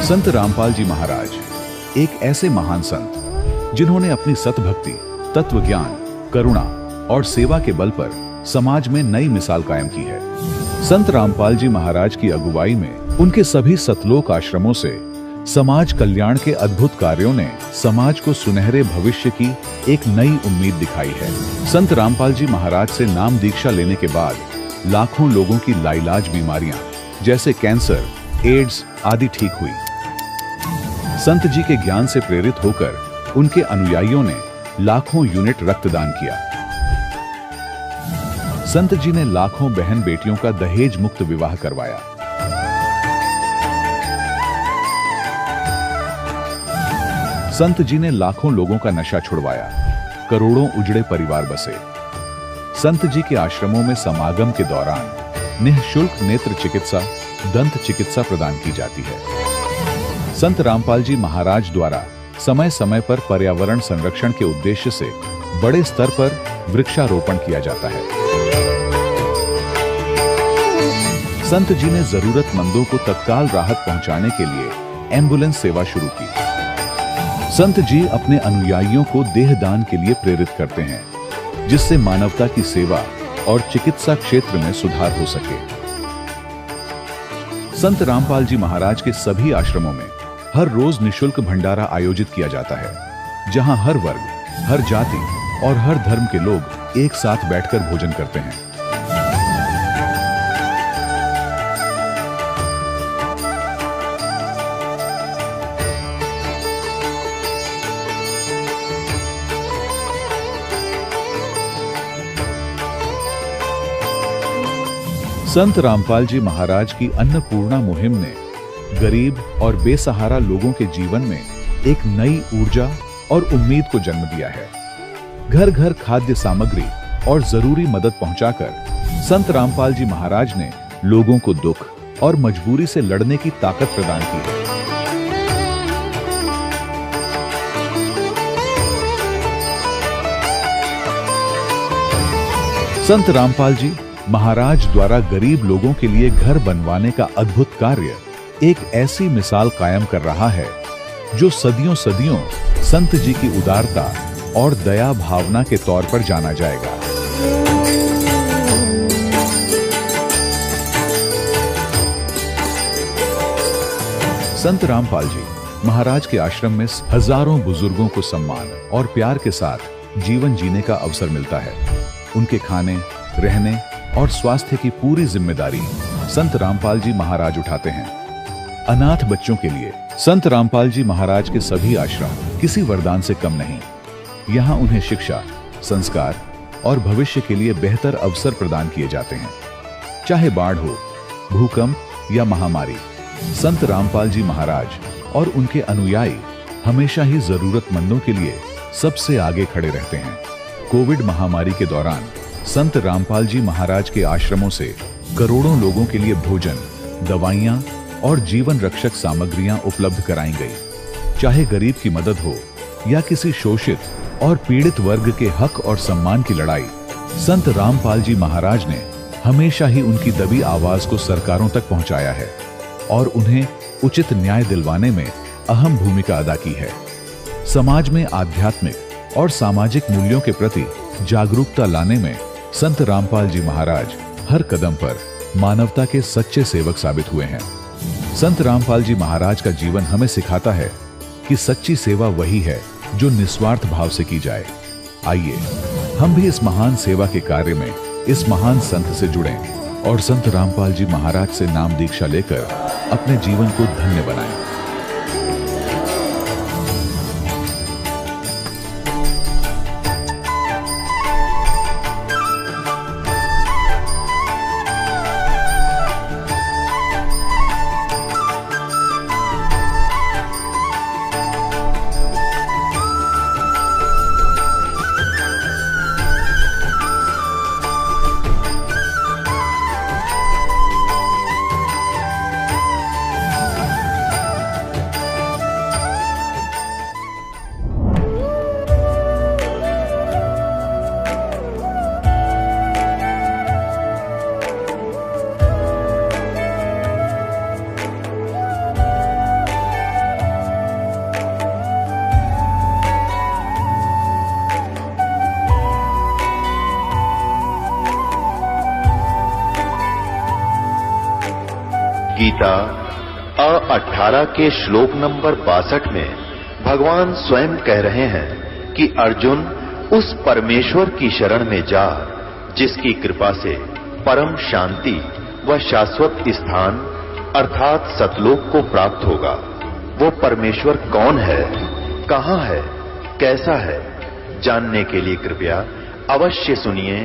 संत रामपाल जी महाराज एक ऐसे महान संत जिन्होंने अपनी सतभक्ति, तत्व ज्ञान, करुणा और सेवा के बल पर समाज में नई मिसाल कायम की है। संत रामपाल जी महाराज की अगुवाई में उनके सभी सतलोक आश्रमों से समाज कल्याण के अद्भुत कार्यों ने समाज को सुनहरे भविष्य की एक नई उम्मीद दिखाई है। संत रामपाल जी महाराज से नाम दीक्षा लेने के बाद लाखों लोगों की लाइलाज बीमारियां जैसे कैंसर, एड्स आदि ठीक हुई। संत जी के ज्ञान से प्रेरित होकर उनके अनुयायियों ने लाखों यूनिट रक्तदान किया। संत जी ने लाखों बहन बेटियों का दहेज मुक्त विवाह करवाया। संत जी ने लाखों लोगों का नशा छुड़वाया, करोड़ों उजड़े परिवार बसे। संत जी के आश्रमों में समागम के दौरान निःशुल्क नेत्र चिकित्सा, दंत चिकित्सा प्रदान की जाती है। संत रामपाल जी महाराज द्वारा समय समय पर पर्यावरण संरक्षण के उद्देश्य से बड़े स्तर पर वृक्षारोपण किया जाता है। संत जी ने जरूरतमंदों को तत्काल राहत पहुंचाने के लिए एम्बुलेंस सेवा शुरू की। संत जी अपने अनुयायियों को देहदान के लिए प्रेरित करते हैं, जिससे मानवता की सेवा और चिकित्सा क्षेत्र में सुधार हो सके। संत रामपाल जी महाराज के सभी आश्रमों में हर रोज निःशुल्क भंडारा आयोजित किया जाता है, जहां हर वर्ग, हर जाति और हर धर्म के लोग एक साथ बैठकर भोजन करते हैं। संत रामपाल जी महाराज की अन्नपूर्णा मुहिम ने गरीब और बेसहारा लोगों के जीवन में एक नई ऊर्जा और उम्मीद को जन्म दिया है। घर घर खाद्य सामग्री और जरूरी मदद पहुंचाकर संत रामपाल जी महाराज ने लोगों को दुख और मजबूरी से लड़ने की ताकत प्रदान की है। संत रामपाल जी महाराज द्वारा गरीब लोगों के लिए घर बनवाने का अद्भुत कार्य एक ऐसी मिसाल कायम कर रहा है जो सदियों सदियों संत जी की उदारता और दया भावना के तौर पर जाना जाएगा। संत रामपाल जी महाराज के आश्रम में हजारों बुजुर्गों को सम्मान और प्यार के साथ जीवन जीने का अवसर मिलता है। उनके खाने, रहने और स्वास्थ्य की पूरी जिम्मेदारी संत रामपाल जी महाराज उठाते हैं। अनाथ बच्चों के लिए संत रामपाल जी महाराज के सभी आश्रम किसी वरदान से कम नहीं। यहाँ उन्हें शिक्षा, संस्कार और भविष्य के लिए बेहतर अवसर प्रदान किए जाते हैं। चाहे बाढ़ हो, भूकंप या महामारी, संत रामपाल जी महाराज और उनके अनुयायी हमेशा ही जरूरतमंदों के लिए सबसे आगे खड़े रहते हैं। कोविड महामारी के दौरान संत रामपाल जी महाराज के आश्रमों से करोड़ों लोगों के लिए भोजन, दवाइयां और जीवन रक्षक सामग्रियां उपलब्ध कराई गई। चाहे गरीब की मदद हो या किसी शोषित और पीड़ित वर्ग के हक और सम्मान की लड़ाई, संत रामपाल जी महाराज ने हमेशा ही उनकी दबी आवाज को सरकारों तक पहुंचाया है और उन्हें उचित न्याय दिलवाने में अहम भूमिका अदा की है। समाज में आध्यात्मिक और सामाजिक मूल्यों के प्रति जागरूकता लाने में संत रामपाल जी महाराज हर कदम पर मानवता के सच्चे सेवक साबित हुए हैं। संत रामपाल जी महाराज का जीवन हमें सिखाता है कि सच्ची सेवा वही है जो निस्वार्थ भाव से की जाए। आइए हम भी इस महान सेवा के कार्य में इस महान संत से जुड़ें और संत रामपाल जी महाराज से नाम दीक्षा लेकर अपने जीवन को धन्य बनाएं। गीता 18 के श्लोक नंबर 62 में भगवान स्वयं कह रहे हैं कि अर्जुन उस परमेश्वर की शरण में जा जिसकी कृपा से परम शांति व शाश्वत स्थान अर्थात सतलोक को प्राप्त होगा। वो परमेश्वर कौन है, कहां है, कैसा है, जानने के लिए कृपया अवश्य सुनिए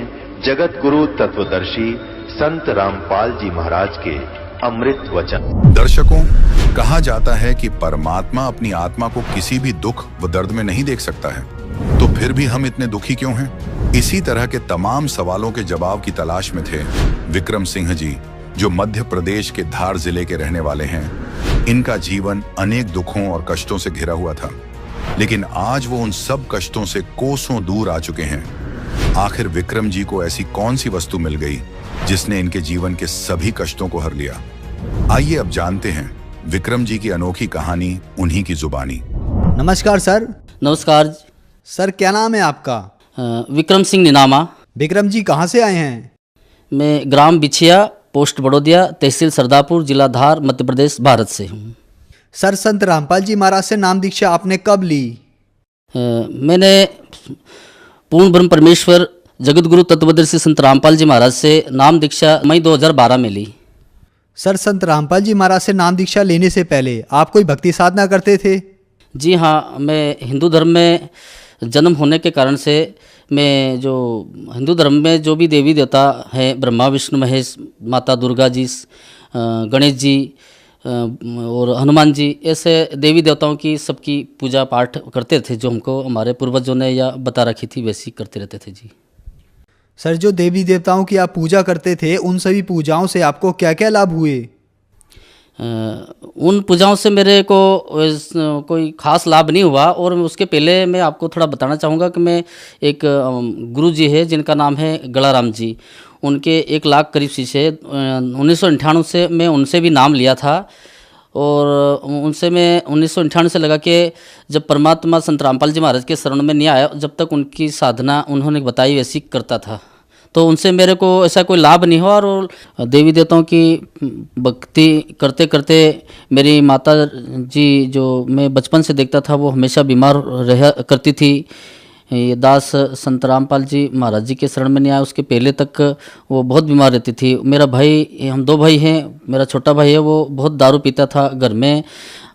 जगत गुरु तत्वदर्शी संत रामपाल जी महाराज के अमृत वचन। दर्शकों, कहा जाता है कि परमात्मा अपनी आत्मा को किसी भी दुख व दर्द में नहीं देख सकता है, तो फिर भी हम इतने दुखी क्यों हैं? इसी तरह के तमाम सवालों के जवाब की तलाश में थे विक्रम सिंह जी, जो मध्य प्रदेश के धार जिले के रहने वाले हैं। इनका जीवन अनेक दुखों और कष्टों से घिरा हुआ था, लेकिन आज वो उन सब कष्टों से कोसों दूर आ चुके हैं। आखिर विक्रम जी को ऐसी कौन सी वस्तु मिल गई जिसने इनके जीवन के सभी कष्टों को हर लिया? आइए अब जानते हैं विक्रम जी की अनोखी कहानी उन्हीं की जुबानी। नमस्कार सर। नमस्कार सर, क्या नाम है आपका? विक्रम सिंह निनामा। विक्रम जी कहाँ से आए हैं? मैं ग्राम बिछिया, पोस्ट बड़ौदिया, तहसील सरदापुर, जिला धार, मध्य प्रदेश, भारत से हूँ। सर, संत रामपाल जी महाराज से नाम दीक्षा आपने कब ली? मैंने पूर्ण ब्रह्म परमेश्वर जगत गुरु तत्वदर्शी संत रामपाल जी महाराज से नाम दीक्षा मई 2012 में ली। सर, संत रामपाल जी महाराज से नाम दीक्षा लेने से पहले आप कोई भक्ति साधना करते थे? जी हाँ, मैं हिंदू धर्म में जन्म होने के कारण से मैं जो हिंदू धर्म में जो भी देवी देवता हैं, ब्रह्मा विष्णु महेश, माता दुर्गा जी, गणेश जी और हनुमान जी, ऐसे देवी देवताओं की सबकी पूजा पाठ करते थे, जो हमको हमारे पूर्वजों ने या बता रखी थी, वैसी करते रहते थे जी। सर, जो देवी देवताओं की आप पूजा करते थे, उन सभी पूजाओं से आपको क्या क्या लाभ हुए? उन पूजाओं से मेरे को कोई खास लाभ नहीं हुआ। और उसके पहले मैं आपको थोड़ा बताना चाहूँगा कि मैं एक गुरु जी है जिनका नाम है गड़ाराम जी, उनके 1 लाख करीब शिष्य 1998 से मैं उनसे भी नाम लिया था। और उनसे मैं 1998 से लगा कि जब परमात्मा संत रामपाल जी महाराज के शरण में नहीं आया, जब तक उनकी साधना उन्होंने बताई वैसी करता था, तो उनसे मेरे को ऐसा कोई लाभ नहीं हुआ। और देवी देवताओं की भक्ति करते करते मेरी माता जी, जो मैं बचपन से देखता था, वो हमेशा बीमार रहा करती थी। ये दास संत रामपाल जी महाराज जी के शरण में नहीं आया, उसके पहले तक वो बहुत बीमार रहती थी। मेरा भाई, हम 2 भाई हैं, मेरा छोटा भाई है, वो बहुत दारू पीता था। घर में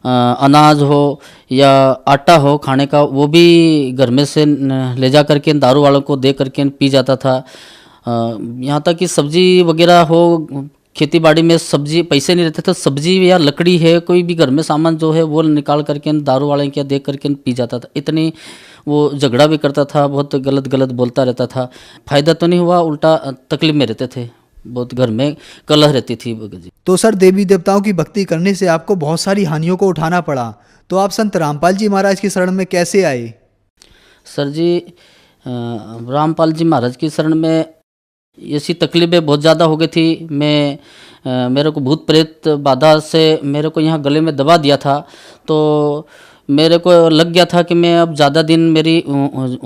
अनाज हो या आटा हो खाने का, वो भी घर में से ले जा करके दारू वालों को दे करके पी जाता था। यहाँ तक कि सब्जी वगैरह हो, खेती बाड़ी में सब्जी, पैसे नहीं रहते थे, सब्जी या लकड़ी है, कोई भी घर में सामान जो है वो निकाल करके दारू वाले क्या दे करके पी जाता था। इतनी वो झगड़ा भी करता था, बहुत गलत गलत बोलता रहता था। फ़ायदा तो नहीं हुआ, उल्टा तकलीफ में रहते थे, बहुत घर में कलह रहती थी। तो सर, देवी देवताओं की भक्ति करने से आपको बहुत सारी हानियों को उठाना पड़ा, तो आप संत रामपाल जी महाराज की शरण में कैसे आए? सर जी, रामपाल जी महाराज की शरण में ऐसी तकलीफें बहुत ज़्यादा हो गई थी। मेरे को भूत प्रेत बाधा से मेरे को यहाँ गले में दबा दिया था, तो मेरे को लग गया था कि मैं अब ज़्यादा दिन मेरी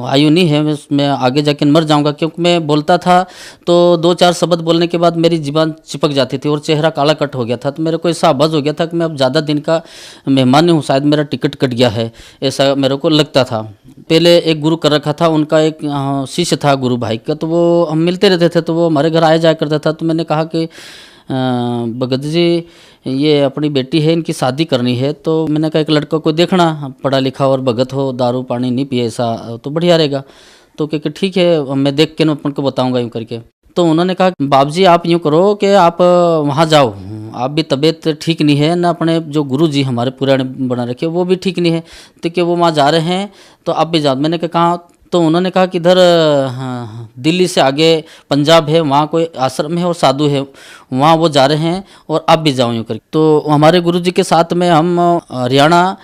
आयु नहीं है, मैं आगे जाके मर जाऊंगा। क्योंकि मैं बोलता था तो 2-4 शब्द बोलने के बाद मेरी ज़ुबान चिपक जाती थी और चेहरा काला कट हो गया था। तो मेरे को ऐसा आभास हो गया था कि मैं अब ज़्यादा दिन का मेहमान नहीं हूँ, शायद मेरा टिकट कट गया है, ऐसा मेरे को लगता था। पहले एक गुरु कर रखा था, उनका एक शिष्य था गुरु भाई का, तो वो हम मिलते रहते थे, तो वो हमारे घर आया जाया करता था। तो मैंने कहा कि भगत जी, ये अपनी बेटी है, इनकी शादी करनी है। तो मैंने कहा एक लड़का को देखना, पढ़ा लिखा और भगत हो, दारू पानी नहीं पिए, ऐसा तो बढ़िया रहेगा। तो कह ठीक है, मैं देख के अपन को बताऊंगा यूँ करके। तो उन्होंने कहा बाप जी आप यूँ करो कि आप वहाँ जाओ, आप भी तबीयत ठीक नहीं है ना, अपने जो गुरु जी हमारे पुराने बना रखे वो भी ठीक नहीं है, तो कि वो वहाँ जा रहे हैं तो आप भी जाओ। मैंने कहा, तो उन्होंने कहा कि इधर दिल्ली से आगे पंजाब है, वहाँ कोई आश्रम है और साधु है, वहाँ वो जा रहे हैं और आप भी जाओ यूँ करके। तो हमारे गुरु जी के साथ में हम हरियाणा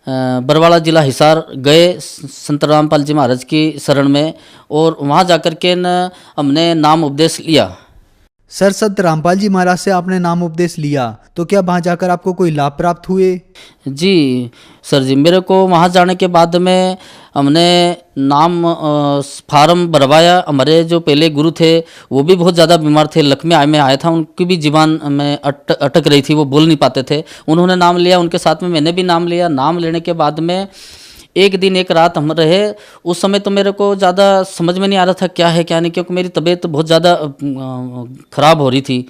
बरवाड़ा जिला हिसार गए संत रामपाल जी महाराज की शरण में, और वहाँ जाकर के हमने नाम उपदेश लिया। सर, संत रामपाल जी महाराज से आपने नाम उपदेश लिया तो क्या वहाँ जाकर आपको कोई लाभ प्राप्त हुए? जी सर जी, मेरे को वहाँ जाने के बाद में हमने नाम फार्म भरवाया। हमारे जो पहले गुरु थे वो भी बहुत ज़्यादा बीमार थे, लकवे में आया था, उनकी भी जीवान में अटक रही थी, वो बोल नहीं पाते थे। उन्होंने नाम लिया, उनके साथ में मैंने भी नाम लिया। नाम लेने के बाद में एक दिन एक रात हम रहे। उस समय तो मेरे को ज़्यादा समझ में नहीं आ रहा था क्या है क्या नहीं, क्योंकि मेरी तबीयत बहुत ज़्यादा ख़राब हो रही थी।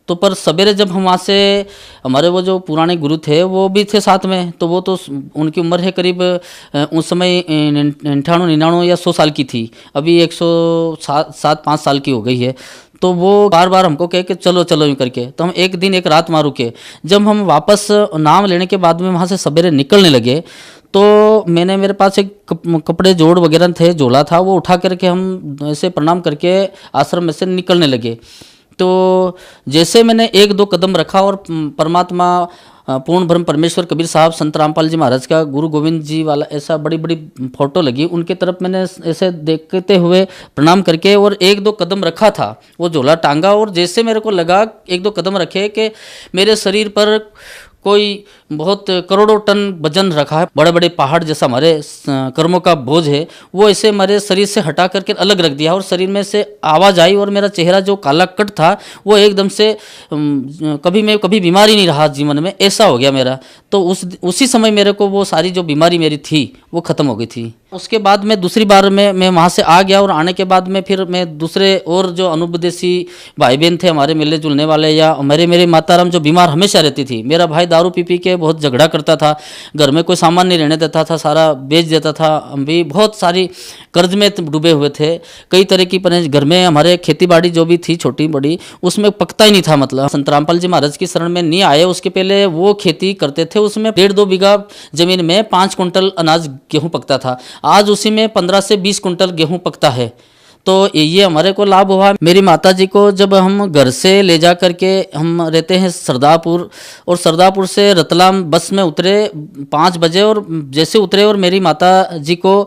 तो पर सवेरे जब हम वहाँ से, हमारे वो जो पुराने गुरु थे वो भी थे साथ में, तो वो तो उनकी उम्र है करीब उस समय 98 99 या 100 साल की थी, अभी 107-5 साल की हो गई है। तो वो बार बार हमको कहे कि चलो चलो यूँ करके, तो हम एक दिन एक रात वहाँ रुके। जब हम वापस नाम लेने के बाद में वहाँ से सवेरे निकलने लगे तो मेरे पास एक कपड़े जोड़ वगैरह थे, झोला था, वो उठा करके हम ऐसे प्रणाम करके आश्रम में से निकलने लगे। तो जैसे मैंने 1-2 कदम रखा और परमात्मा पूर्ण ब्रह्म परमेश्वर कबीर साहब संत रामपाल जी महाराज का, गुरु गोविंद जी वाला ऐसा बड़ी बड़ी फोटो लगी, उनके तरफ मैंने ऐसे देखते हुए प्रणाम करके और 1-2 कदम रखा था, वो झोला टांगा। और जैसे मेरे को लगा 1-2 कदम रखे कि मेरे शरीर पर कोई बहुत करोड़ों टन वजन रखा है, बड़े बड़े पहाड़ जैसा हमारे कर्मों का बोझ है, वो ऐसे हमारे शरीर से हटा करके अलग रख दिया। और शरीर में से आवाज़ आई और मेरा चेहरा जो काला कट था वो एकदम से कभी बीमारी नहीं रहा जीवन में, ऐसा हो गया मेरा। तो उसी समय मेरे को वो सारी जो बीमारी मेरी थी वो ख़त्म हो गई थी। उसके बाद मैं दूसरी बार मैं वहाँ से आ गया और आने के बाद में फिर मैं दूसरे और जो अनुपदेशी भाई बहन थे हमारे मिलने जुलने वाले, या मेरे माताराम जो बीमार हमेशा रहती थी, मेरा भाई दारू पी के बहुत झगड़ा करता था, घर में कोई सामान नहीं रहने देता था, सारा बेच देता था। हम भी बहुत सारी कर्ज में डूबे हुए थे, कई तरह की घर में हमारे खेती बाड़ी जो भी थी छोटी बड़ी, उसमें पकता ही नहीं था। मतलब संत रामपाल जी महाराज की शरण में नहीं आए उसके पहले वो खेती करते थे, उसमें 1.5-2 बीघा जमीन में 5 कुंटल अनाज गेहूँ पकता था, आज उसी में 15 से 20 कुंटल गेहूँ पकता है। तो ये हमारे को लाभ हुआ। मेरी माता जी को जब हम घर से ले जा करके, हम रहते हैं सरदारपुर, और सरदारपुर से रतलाम बस में उतरे 5 बजे, और जैसे उतरे और मेरी माता जी को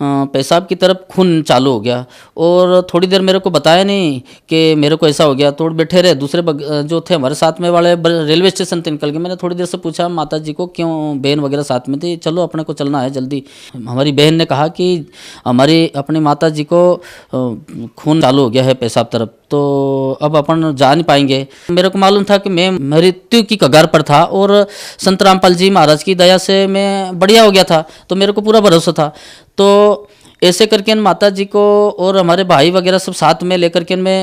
पेशाब की तरफ खून चालू हो गया, और थोड़ी देर मेरे को बताया नहीं कि मेरे को ऐसा हो गया। तो बैठे रहे, दूसरे जो थे हमारे साथ में वाले रेलवे स्टेशन से निकल गए। मैंने थोड़ी देर से पूछा माता जी को क्यों, बहन वगैरह साथ में थी, चलो अपने को चलना है जल्दी। हमारी बहन ने कहा कि हमारी अपनी माता जी को खून चालू हो गया है पेशाब तरफ, तो अब अपन जा नहीं पाएंगे। मेरे को मालूम था कि मैं मृत्यु की कगार पर था, और संत रामपाल जी महाराज की दया से मैं बढ़िया हो गया था, तो मेरे को पूरा भरोसा था। तो ऐसे करके माता जी को और हमारे भाई वगैरह सब साथ में लेकर के मैं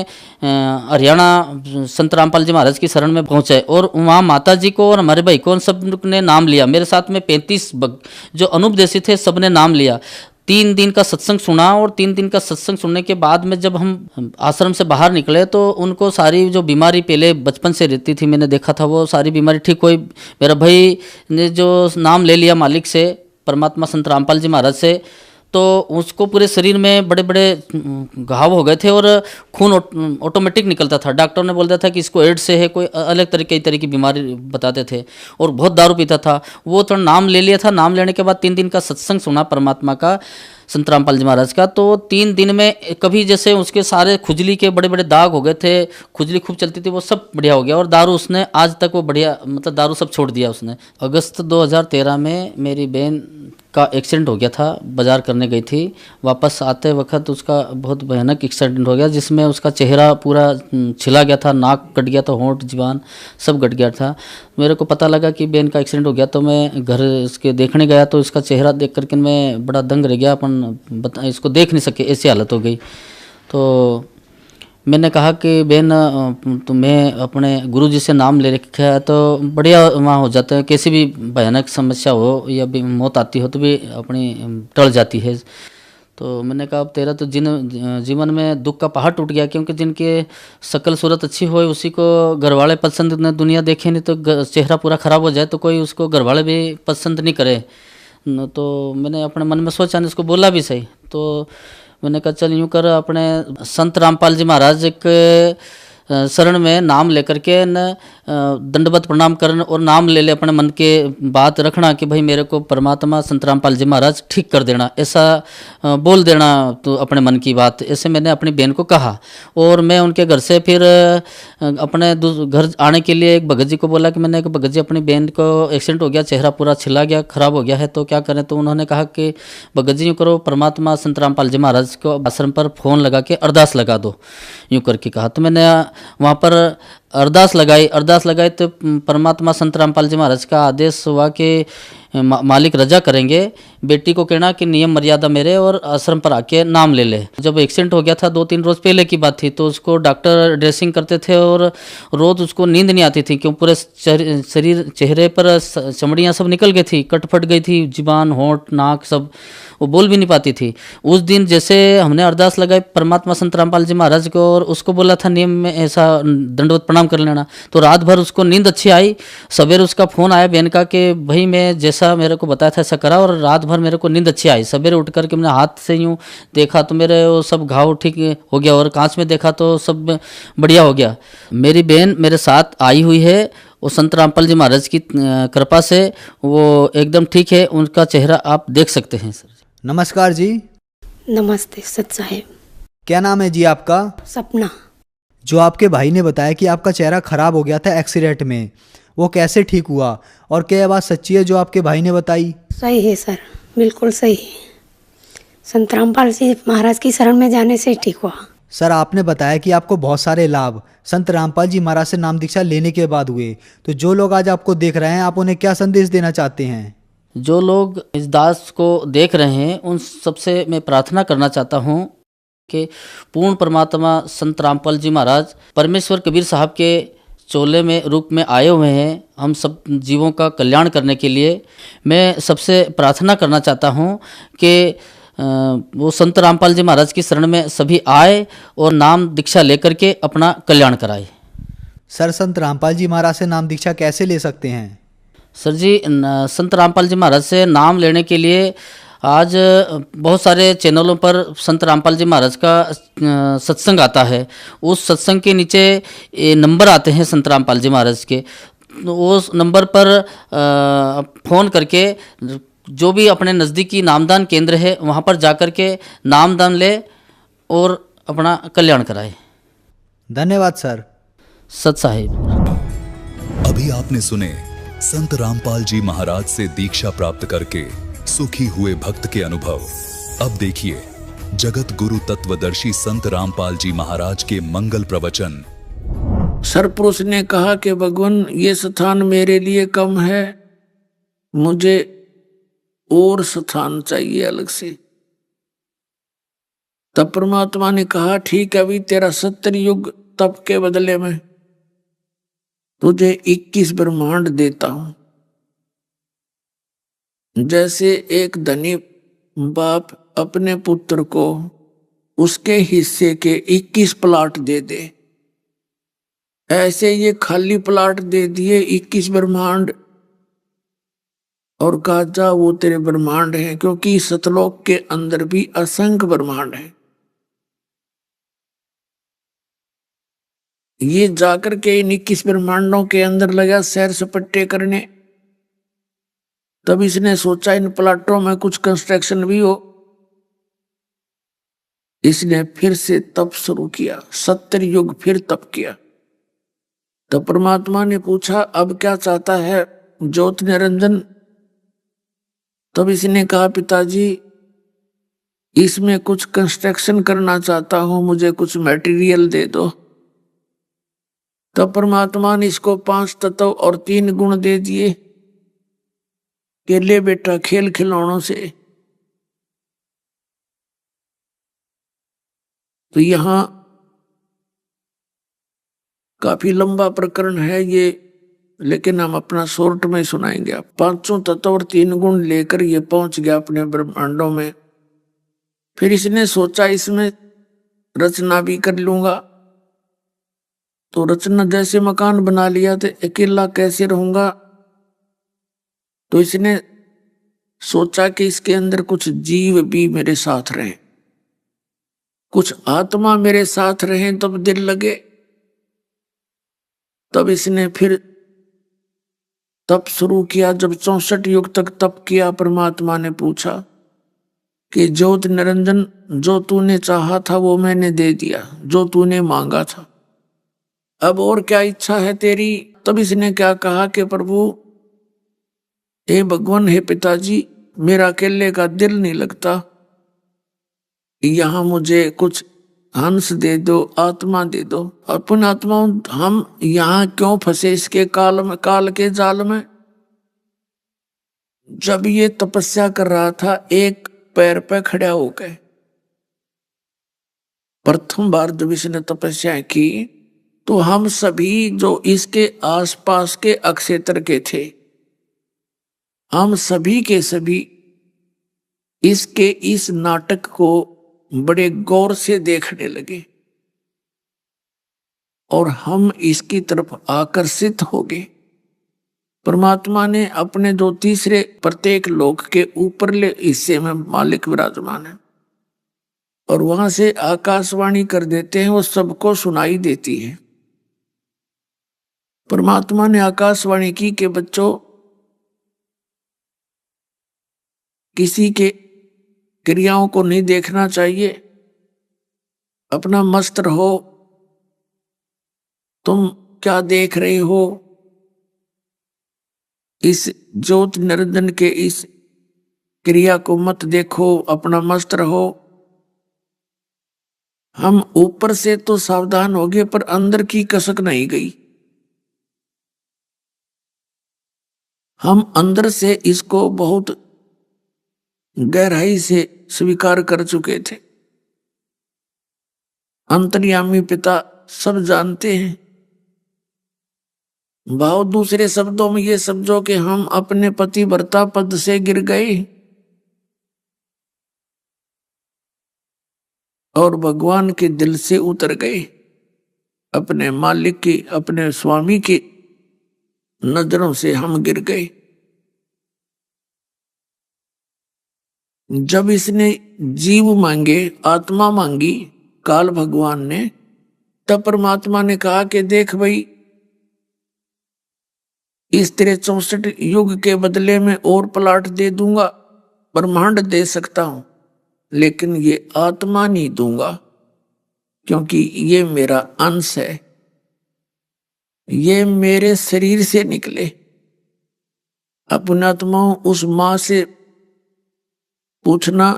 हरियाणा संत रामपाल जी महाराज की शरण में पहुंचे, और वहाँ माता जी को और हमारे भाई को सब ने नाम लिया। मेरे साथ में 35 जो अनुपदेशी थे सब ने नाम लिया। 3 दिन का सत्संग सुना, और 3 दिन का सत्संग सुनने के बाद में जब हम आश्रम से बाहर निकले तो उनको सारी जो बीमारी पहले बचपन से रहती थी, मैंने देखा था, वो सारी बीमारी ठीक हुई। मेरा भाई ने जो नाम ले लिया मालिक से, परमात्मा संत रामपाल जी महाराज से, तो उसको पूरे शरीर में बड़े बड़े घाव हो गए थे और खून ऑटोमेटिक निकलता था। डॉक्टर ने बोल दिया था कि इसको एड्स से है, कोई अलग तरह की बीमारी बताते थे, और बहुत दारू पीता था। वो तो नाम ले लिया था। नाम लेने के बाद 3 दिन का सत्संग सुना परमात्मा का, संत रामपाल जी महाराज का, तो 3 दिन में कभी जैसे उसके सारे खुजली के बड़े बड़े दाग हो गए थे, खुजली खूब चलती थी, वो सब बढ़िया हो गया। और दारू उसने आज तक वो बढ़िया, मतलब दारू सब छोड़ दिया उसने। अगस्त 2013 में मेरी बहन का एक्सीडेंट हो गया था, बाजार करने गई थी, वापस आते वक्त उसका बहुत भयानक एक्सीडेंट हो गया, जिसमें उसका चेहरा पूरा छिला गया था, नाक कट गया था, होंठ जीवान सब कट गया था। मेरे को पता लगा कि बहन का एक्सीडेंट हो गया, तो मैं घर इसके देखने गया, तो इसका चेहरा देख करके मैं बड़ा दंग रह गया। अपन इसको देख नहीं सके, ऐसी हालत हो गई। तो मैंने कहा कि बहन तुम्हें अपने गुरुजी से नाम ले रखा है तो बढ़िया वहाँ हो जाता है, कैसी भी भयानक समस्या हो या भी मौत आती हो तो भी अपनी टल जाती है। तो मैंने कहा अब तेरा तो जीवन में दुख का पहाड़ टूट गया, क्योंकि जिनके शकल सूरत अच्छी हो उसी को घरवाले पसंद न, दुनिया देखे नहीं तो चेहरा पूरा ख़राब हो जाए तो कोई उसको घरवाले भी पसंद नहीं करे। तो मैंने अपने मन में सोचा, इसको बोला भी सही। तो मैंने कहा चल यूँ कर, अपने संत रामपाल जी महाराज के शरण में नाम लेकर के न दंडवत प्रणाम करना और नाम ले ले, अपने मन के बात रखना कि भाई मेरे को परमात्मा संत रामपाल जी महाराज ठीक कर देना, ऐसा बोल देना तो अपने मन की बात। ऐसे मैंने अपनी बहन को कहा और मैं उनके घर से फिर अपने घर आने के लिए एक भगत जी को बोला कि मैंने एक भगत जी अपनी बहन को एक्सीडेंट हो गया, चेहरा पूरा छिला गया, खराब हो गया है, तो क्या करें। तो उन्होंने कहा कि भगत जी यूँ करो, परमात्मा संत रामपाल जी महाराज को आश्रम पर फ़ोन लगा के अरदास लगा दो, यूँ करके कहा। तो मैंने वहाँ पर अरदास लगाई तो परमात्मा संत रामपाल जी महाराज का आदेश हुआ कि मालिक रजा करेंगे, बेटी को कहना कि नियम मर्यादा मेरे और आश्रम पर आके नाम ले ले। जब एक्सीडेंट हो गया था 2-3 रोज पहले की बात थी, तो उसको डॉक्टर ड्रेसिंग करते थे और रोज उसको नींद नहीं आती थी, क्यों पूरे शरीर चेहरे पर चमड़ियाँ सब निकल गई थी, कट फट गई थी, जुबान होंठ नाक सब, वो बोल भी नहीं पाती थी। उस दिन जैसे हमने अरदास लगाई परमात्मा संत रामपाल जी महाराज को और उसको बोला था नियम में ऐसा दंडवत प्रणाम कर लेना, तो रात भर उसको नींद अच्छी आई। सवेरे उसका फ़ोन आया बहन का कि भाई मैं जैसा मेरे को बताया था ऐसा करा, और रात भर मेरे को नींद अच्छी आई। सवेरे उठ करके मैंने हाथ से यूँ देखा तो मेरे वो सब घाव ठीक हो गया, और कांच में देखा तो सब बढ़िया हो गया। मेरी बहन मेरे साथ आई हुई है, वो संत रामपाल जी महाराज की कृपा से वो एकदम ठीक है, उनका चेहरा आप देख सकते हैं। सर नमस्कार जी। नमस्ते सत साहेब। क्या नाम है जी आपका? सपना। जो आपके भाई ने बताया कि आपका चेहरा खराब हो गया था एक्सीडेंट में, वो कैसे ठीक हुआ और क्या यह बात सच्ची है जो आपके भाई ने बताई? सही है सर, बिल्कुल सही है। संत रामपाल जी महाराज की शरण में जाने से ठीक हुआ। सर आपने बताया कि आपको बहुत सारे लाभ संत रामपाल जी महाराज से नाम दीक्षा लेने के बाद हुए, तो जो लोग आज आपको देख रहे हैं आप उन्हें क्या संदेश देना चाहते हैं? जो लोग इस दास को देख रहे हैं उन सबसे मैं प्रार्थना करना चाहता हूँ कि पूर्ण परमात्मा संत रामपाल जी महाराज परमेश्वर कबीर साहब के चोले में रूप में आए हुए हैं हम सब जीवों का कल्याण करने के लिए। मैं सबसे प्रार्थना करना चाहता हूँ कि वो संत रामपाल जी महाराज की शरण में सभी आए और नाम दीक्षा लेकर के अपना कल्याण कराए। सर संत रामपाल जी महाराज से नाम दीक्षा कैसे ले सकते हैं? सर जी, संत रामपाल जी महाराज से नाम लेने के लिए आज बहुत सारे चैनलों पर संत रामपाल जी महाराज का सत्संग आता है। उस सत्संग के नीचे नंबर आते हैं संत रामपाल जी महाराज के, उस नंबर पर फ़ोन करके जो भी अपने नज़दीकी नामदान केंद्र है वहाँ पर जाकर के नामदान ले और अपना कल्याण कराए। धन्यवाद सर। सत साहिब। अभी आपने सुने संत रामपाल जी महाराज से दीक्षा प्राप्त करके सुखी हुए भक्त के अनुभव। अब देखिए जगत गुरु तत्वदर्शी संत रामपाल जी महाराज के मंगल प्रवचन। सरपुरुष ने कहा कि भगवान ये स्थान मेरे लिए कम है, मुझे और स्थान चाहिए अलग से। तब परमात्मा ने कहा ठीक है, अभी तेरा 70 युग तप के बदले में तुझे 21 ब्रह्मांड देता हूं। जैसे एक धनी बाप अपने पुत्र को उसके हिस्से के 21 प्लाट दे दे, ऐसे ये खाली प्लाट दे दिए 21 ब्रह्मांड, और कहा जा वो तेरे ब्रह्मांड हैं, क्योंकि सतलोक के अंदर भी असंख्य ब्रह्मांड है। ये जाकर के इन 21 ब्रह्मांडों के अंदर लगा सैर सपट्टे करने। तब इसने सोचा इन प्लाटों में कुछ कंस्ट्रक्शन भी हो। इसने फिर से तप शुरू किया, 70 युग फिर तप किया। तब परमात्मा ने पूछा अब क्या चाहता है ज्योत निरंजन? तब इसने कहा पिताजी इसमें कुछ कंस्ट्रक्शन करना चाहता हूं, मुझे कुछ मटेरियल दे दो। तब परमात्मा ने इसको 5 तत्व और 3 गुण दे दिए कि ले बेटा खेल खिलौनों से। तो यहां काफी लंबा प्रकरण है ये, लेकिन हम अपना शॉर्ट में सुनाएंगे। 5 तत्व और 3 गुण लेकर ये पहुंच गया अपने ब्रह्मांडों में। फिर इसने सोचा इसमें रचना भी कर लूंगा। तो रचना जैसे मकान बना लिया, तो अकेला कैसे रहूंगा? तो इसने सोचा कि इसके अंदर कुछ जीव भी मेरे साथ रहें, कुछ आत्मा मेरे साथ रहें, तब दिल लगे। तब इसने फिर तप शुरू किया। जब 64 युग तक तप किया, परमात्मा ने पूछा कि ज्योत निरंजन, जो तूने चाहा था वो मैंने दे दिया, जो तूने मांगा था, अब और क्या इच्छा है तेरी। तब इसने क्या कहा कि प्रभु, हे भगवान, हे पिताजी, मेरा अकेले का दिल नहीं लगता, यहाँ मुझे कुछ हंस दे दो, आत्मा दे दो। अपन आत्मा, हम यहाँ क्यों फंसे इसके काल के जाल में। जब ये तपस्या कर रहा था, एक पैर पे खड़ा हो गए। प्रथम बार जब इसने तपस्या की तो हम सभी जो इसके आसपास के अक्षेत्र के थे, हम सभी के सभी इसके इस नाटक को बड़े गौर से देखने लगे और हम इसकी तरफ आकर्षित हो गए। परमात्मा ने अपने जो तीसरे प्रत्येक लोक के ऊपरले हिस्से में मालिक विराजमान है और वहां से आकाशवाणी कर देते हैं, वो सबको सुनाई देती है। परमात्मा ने आकाशवाणी की कि बच्चों, किसी के क्रियाओं को नहीं देखना चाहिए, अपना मस्त रहो। तुम क्या देख रहे हो? इस ज्योत निरंजन के इस क्रिया को मत देखो, अपना मस्त रहो। हम ऊपर से तो सावधान हो गए, पर अंदर की कसक नहीं गई। हम अंदर से इसको बहुत गहराई से स्वीकार कर चुके थे। अंतर्यामी पिता सब जानते हैं। भाव दूसरे शब्दों में ये समझो कि हम अपने पतिव्रता पद से गिर गए और भगवान के दिल से उतर गए। अपने मालिक की, अपने स्वामी की नजरों से हम गिर गए। जब इसने जीव मांगे, आत्मा मांगी काल भगवान ने, तब परमात्मा ने कहा कि देख भाई, इस तेरे 64 युग के बदले में और प्लाट दे दूंगा, ब्रह्मांड दे सकता हूं, लेकिन ये आत्मा नहीं दूंगा, क्योंकि ये मेरा अंश है, ये मेरे शरीर से निकले। अपनी आत्माओं, उस मां से पूछना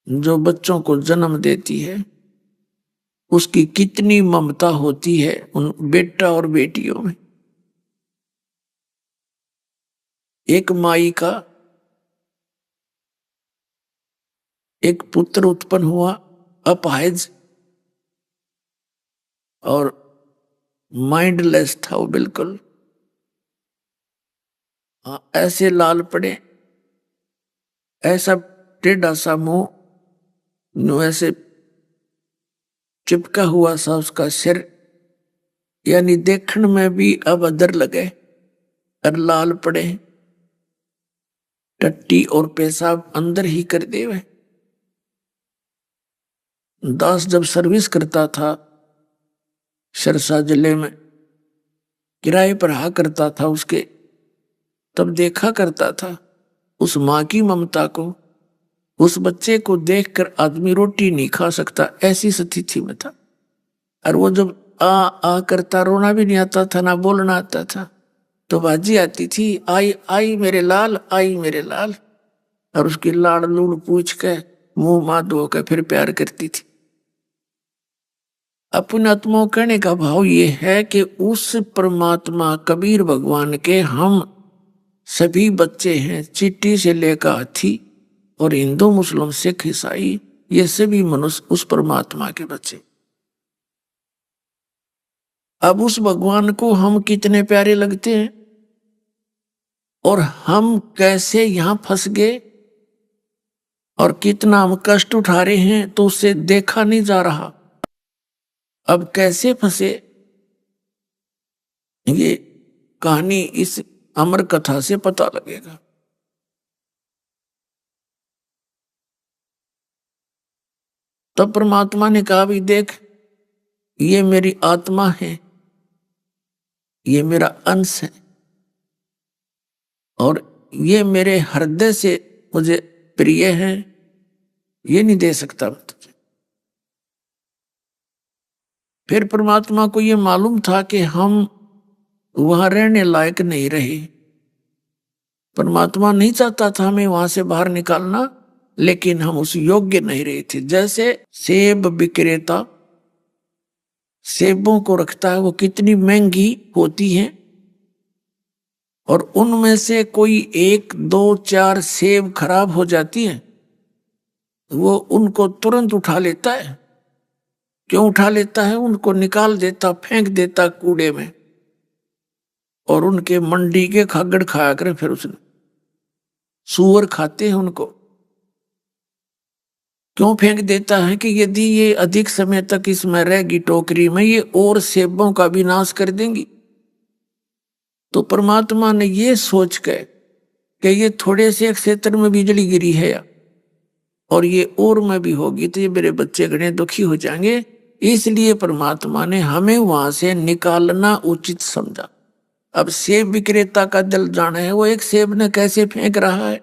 जो बच्चों को जन्म देती है, उसकी कितनी ममता होती है उन बेटा और बेटियों में। एक माई का एक पुत्र उत्पन्न हुआ, अपाहिज और माइंडलेस था वो बिल्कुल। ऐसे लाल पड़े, ऐसा टेढ़ा सा मुंह, ऐसे चिपका हुआ सा उसका सिर, यानी देखने में भी अभद्र लगे और लाल पड़े, टट्टी और पेशाब अंदर ही कर देवे। दास जब सर्विस करता था सिरसा जिले में, किराए पर रहा करता था उसके, तब देखा करता था उस माँ की ममता को। उस बच्चे को देखकर आदमी रोटी नहीं खा सकता, ऐसी स्थिति में था। और वो जब आ करता, रोना भी नहीं आता था, ना बोलना आता था, तो बाजी आती थी, आई आई मेरे लाल, आई मेरे लाल, और उसकी लाड़ लूड़ पूछ के मुंह माँ धो के फिर प्यार करती थी। अपने आत्माओं कहने का भाव ये है कि उस परमात्मा कबीर भगवान के हम सभी बच्चे हैं, चिट्टी से लेकर हाथी और हिंदू मुस्लिम सिख ईसाई, ये सभी मनुष्य उस परमात्मा के बच्चे। अब उस भगवान को हम कितने प्यारे लगते हैं और हम कैसे यहां फंस गए और कितना हम कष्ट उठा रहे हैं, तो उससे देखा नहीं जा रहा। अब कैसे फंसे, ये कहानी इस अमर कथा से पता लगेगा। तब परमात्मा ने कहा, भी देख, ये मेरी आत्मा है, ये मेरा अंश है और ये मेरे हृदय से मुझे प्रिय है, ये नहीं दे सकता मैं तुझे। फिर परमात्मा को ये मालूम था कि हम वहां रहने लायक नहीं रहे। परमात्मा नहीं चाहता था हमें वहां से बाहर निकालना, लेकिन हम उस योग्य नहीं रहे थे। जैसे सेब विक्रेता सेबों को रखता है, वो कितनी महंगी होती हैं, और उनमें से कोई 1, 2, 4 सेब खराब हो जाती हैं, वो उनको तुरंत उठा लेता है। क्यों उठा लेता है? उनको निकाल देता, फेंक देता कूड़े में, और उनके मंडी के खागड़ खाया करे। फिर उसने सूअर खाते हैं उनको। क्यों फेंक देता है? कि यदि ये अधिक समय तक इसमें रहेगी टोकरी में, ये और सेबों का भी नाश कर देंगी। तो परमात्मा ने ये सोच के कि ये थोड़े से क्षेत्र में बिजली गिरी है और ये और में भी होगी तो ये मेरे बच्चे घने दुखी हो जाएंगे, इसलिए परमात्मा ने हमें वहां से निकालना उचित समझा। अब सेब विक्रेता का दिल जाना है, वो एक सेब ने कैसे फेंक रहा है,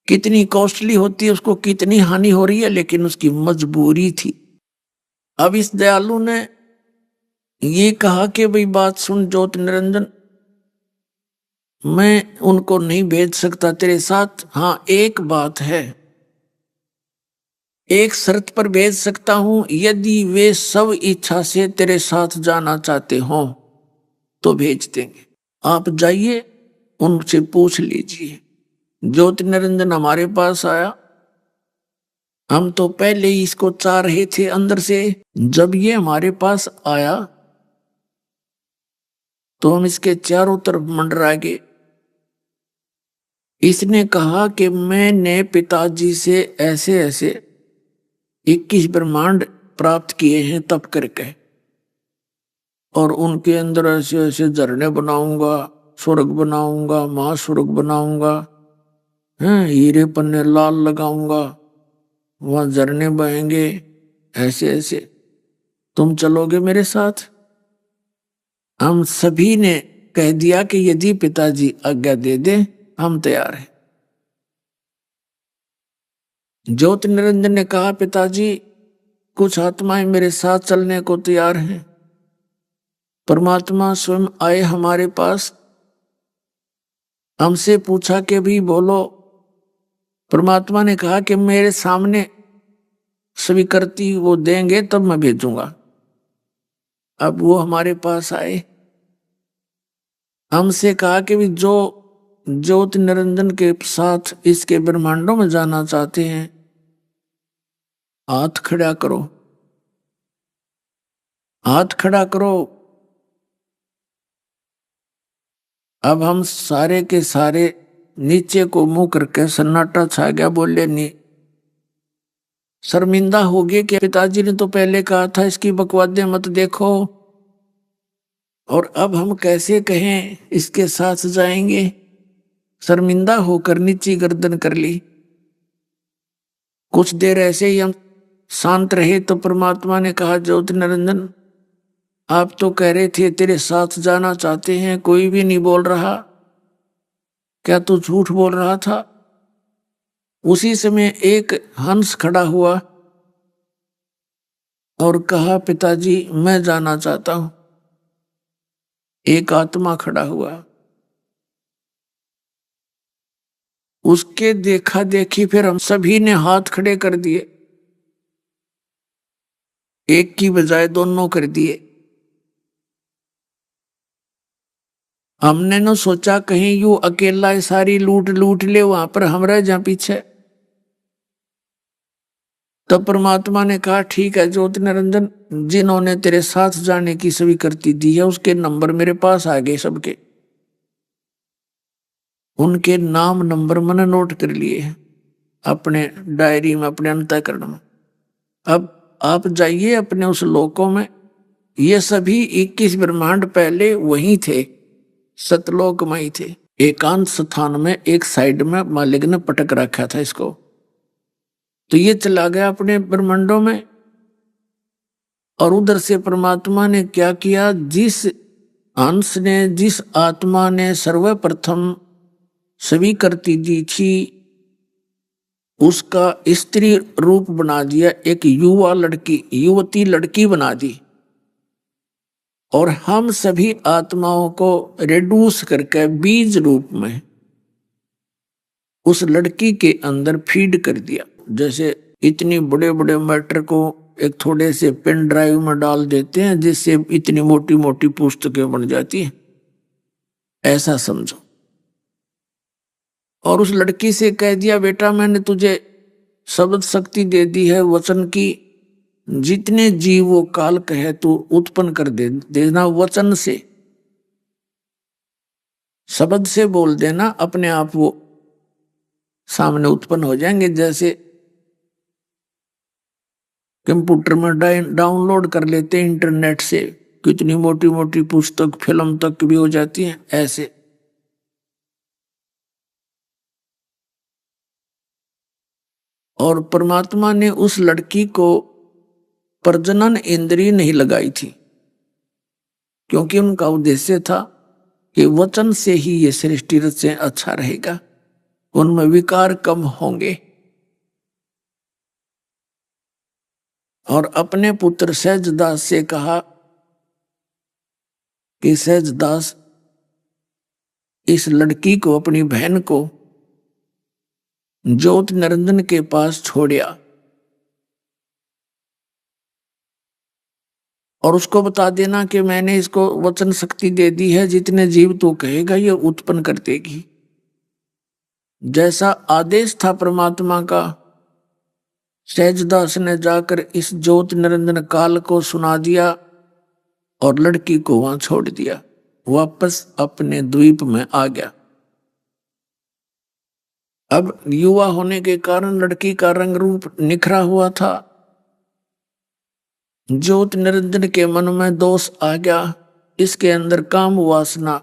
कितनी कॉस्टली होती है, उसको कितनी हानि हो रही है, लेकिन उसकी मजबूरी थी। अब इस दयालु ने ये कहा कि भाई बात सुन ज्योत निरंजन, मैं उनको नहीं भेज सकता तेरे साथ। हाँ, एक बात है, एक शर्त पर भेज सकता हूं, यदि वे सब इच्छा से तेरे साथ जाना चाहते हो तो भेज देंगे। आप जाइए, उनसे पूछ लीजिए। ज्योति निरंजन हमारे पास आया, हम तो पहले ही इसको चाह रहे थे अंदर से। जब ये हमारे पास आया तो हम इसके चारों तरफ मंडरा गए। इसने कहा कि मैंने पिताजी से ऐसे ऐसे 21 ब्रह्मांड प्राप्त किए हैं तप करके, और उनके अंदर ऐसे ऐसे झरने बनाऊंगा, स्वर्ग बनाऊंगा, महास्वर्ग बनाऊंगा, हीरे पन्ने लाल लगाऊंगा, वहां झरने बहेंगे, ऐसे ऐसे। तुम चलोगे मेरे साथ? हम सभी ने कह दिया कि यदि पिताजी आज्ञा दे दे हम तैयार हैं। ज्योत निरंजन ने कहा, पिताजी कुछ आत्माएं मेरे साथ चलने को तैयार हैं। परमात्मा स्वयं आए हमारे पास, हमसे पूछा कि भी बोलो। परमात्मा ने कहा कि मेरे सामने स्वीकृति वो देंगे तब मैं भेजूंगा। अब वो हमारे पास आए, हमसे कहा कि भी जो ज्योत निरंजन के साथ इसके ब्रह्मांडों में जाना चाहते हैं हाथ खड़ा करो, हाथ खड़ा करो। अब हम सारे के सारे नीचे को मुंह करके सन्नाटा छा गया, बोले नहीं। शर्मिंदा हो गए कि पिताजी ने तो पहले कहा था इसकी बकवादें मत देखो, और अब हम कैसे कहें इसके साथ जाएंगे। शर्मिंदा होकर नीची गर्दन कर ली। कुछ देर ऐसे ही हम शांत रहे तो परमात्मा ने कहा, ज्योति निरंजन आप तो कह रहे थे तेरे साथ जाना चाहते हैं, कोई भी नहीं बोल रहा, क्या तू झूठ बोल रहा था? उसी समय एक हंस खड़ा हुआ और कहा, पिताजी मैं जाना चाहता हूं। एक आत्मा खड़ा हुआ, उसके देखा देखी फिर हम सभी ने हाथ खड़े कर दिए, एक की बजाय दोनों कर दिए। हमने न सोचा कहीं यू अकेला सारी लूट लूट ले, वहां पर हम रह जा पीछे। तब परमात्मा ने कहा, ठीक है ज्योति निरंजन, जिन्होंने तेरे साथ जाने की स्वीकृति दी है उसके नंबर मेरे पास आ गए सबके। उनके नाम नंबर मैंने नोट कर लिए हैं अपने डायरी में, अपने अंतःकरण में। अब आप जाइए अपने उस लोकों में। ये सभी 21 ब्रह्मांड पहले वहीं थे, सतलोक में ही थे। एकांत स्थान में एक साइड में मालिक ने पटक रखा था इसको, तो ये चला गया अपने ब्रह्मांडों में। और उधर से परमात्मा ने क्या किया, जिस हंस ने जिस आत्मा ने सर्वप्रथम स्वीकृति दी थी उसका स्त्री रूप बना दिया, एक युवती लड़की बना दी। और हम सभी आत्माओं को रिड्यूस करके बीज रूप में उस लड़की के अंदर फीड कर दिया। जैसे इतनी बड़े बड़े मैटर को एक थोड़े से पेन ड्राइव में डाल देते हैं जिससे इतनी मोटी मोटी पुस्तकें बन जाती हैं, ऐसा समझो। और उस लड़की से कह दिया, बेटा मैंने तुझे शब्द शक्ति दे दी है वचन की, जितने जीव वो काल कहे तू उत्पन्न कर देना वचन से, शब्द से बोल देना, अपने आप वो सामने उत्पन्न हो जाएंगे। जैसे कंप्यूटर में डाउनलोड कर लेते हैं इंटरनेट से, कितनी मोटी मोटी पुस्तक फिल्म तक भी हो जाती है, ऐसे। और परमात्मा ने उस लड़की को प्रजनन इंद्रिय नहीं लगाई थी, क्योंकि उनका उद्देश्य था कि वचन से ही ये सृष्टि रचना अच्छा रहेगा, उनमें विकार कम होंगे। और अपने पुत्र सहजदास से कहा कि सहजदास इस लड़की को, अपनी बहन को ज्योत निरंजन के पास छोड़िया और उसको बता देना कि मैंने इसको वचन शक्ति दे दी है, जितने जीव तू कहेगा ये उत्पन्न कर देगी। जैसा आदेश था परमात्मा का, सहजदास ने जाकर इस ज्योत निरंजन काल को सुना दिया और लड़की को वहां छोड़ दिया, वापस अपने द्वीप में आ गया। अब युवा होने के कारण लड़की का रंग रूप निखरा हुआ था। ज्योत निरंजन के मन में दोष आ गया, इसके अंदर काम वासना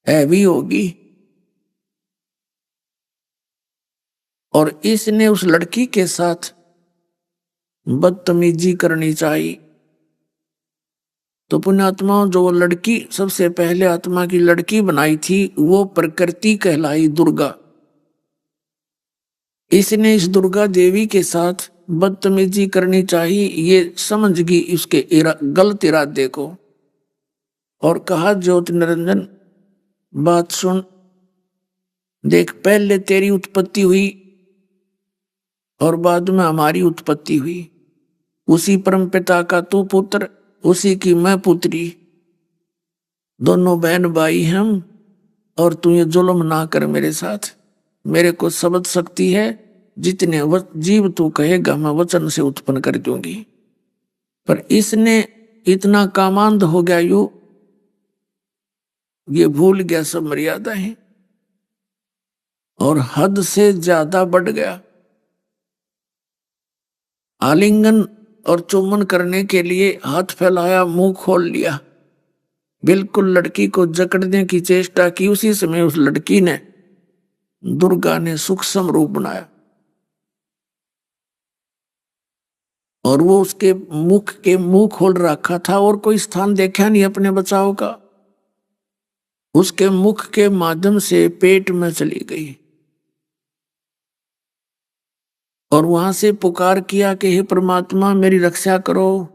है भी होगी, और इसने उस लड़की के साथ बदतमीजी करनी चाहिए। तो पुण्यात्माओं, जो लड़की सबसे पहले आत्मा की लड़की बनाई थी वो प्रकृति कहलाई दुर्गा। इसने इस दुर्गा देवी के साथ बदतमीजी करनी चाहिए, ये समझ गई उसके गलत इरादे को, और कहा ज्योत निरंजन बात सुन, देख पहले तेरी उत्पत्ति हुई और बाद में हमारी उत्पत्ति हुई, उसी परमपिता का तू पुत्र, उसी की मैं पुत्री, दोनों बहन भाई हम, और तू ये जुल्म ना कर मेरे साथ। मेरे को शब्द शक्ति है, जितने जीव तू कहेगा मैं वचन से उत्पन्न कर दूंगी। पर इसने इतना कामांध हो गया, ये भूल गया सब मर्यादाएं और हद से ज्यादा बढ़ गया। आलिंगन और चुम्बन करने के लिए हाथ फैलाया, मुंह खोल लिया, बिल्कुल लड़की को जकड़ने की चेष्टा की। उसी समय उस लड़की ने, दुर्गा ने सूक्ष्म रूप बनाया और वो उसके मुख के मुंह खोल रखा था और कोई स्थान देखा नहीं अपने बचाव का। उसके मुख के माध्यम से पेट में चली गई और वहां से पुकार किया कि हे परमात्मा मेरी रक्षा करो,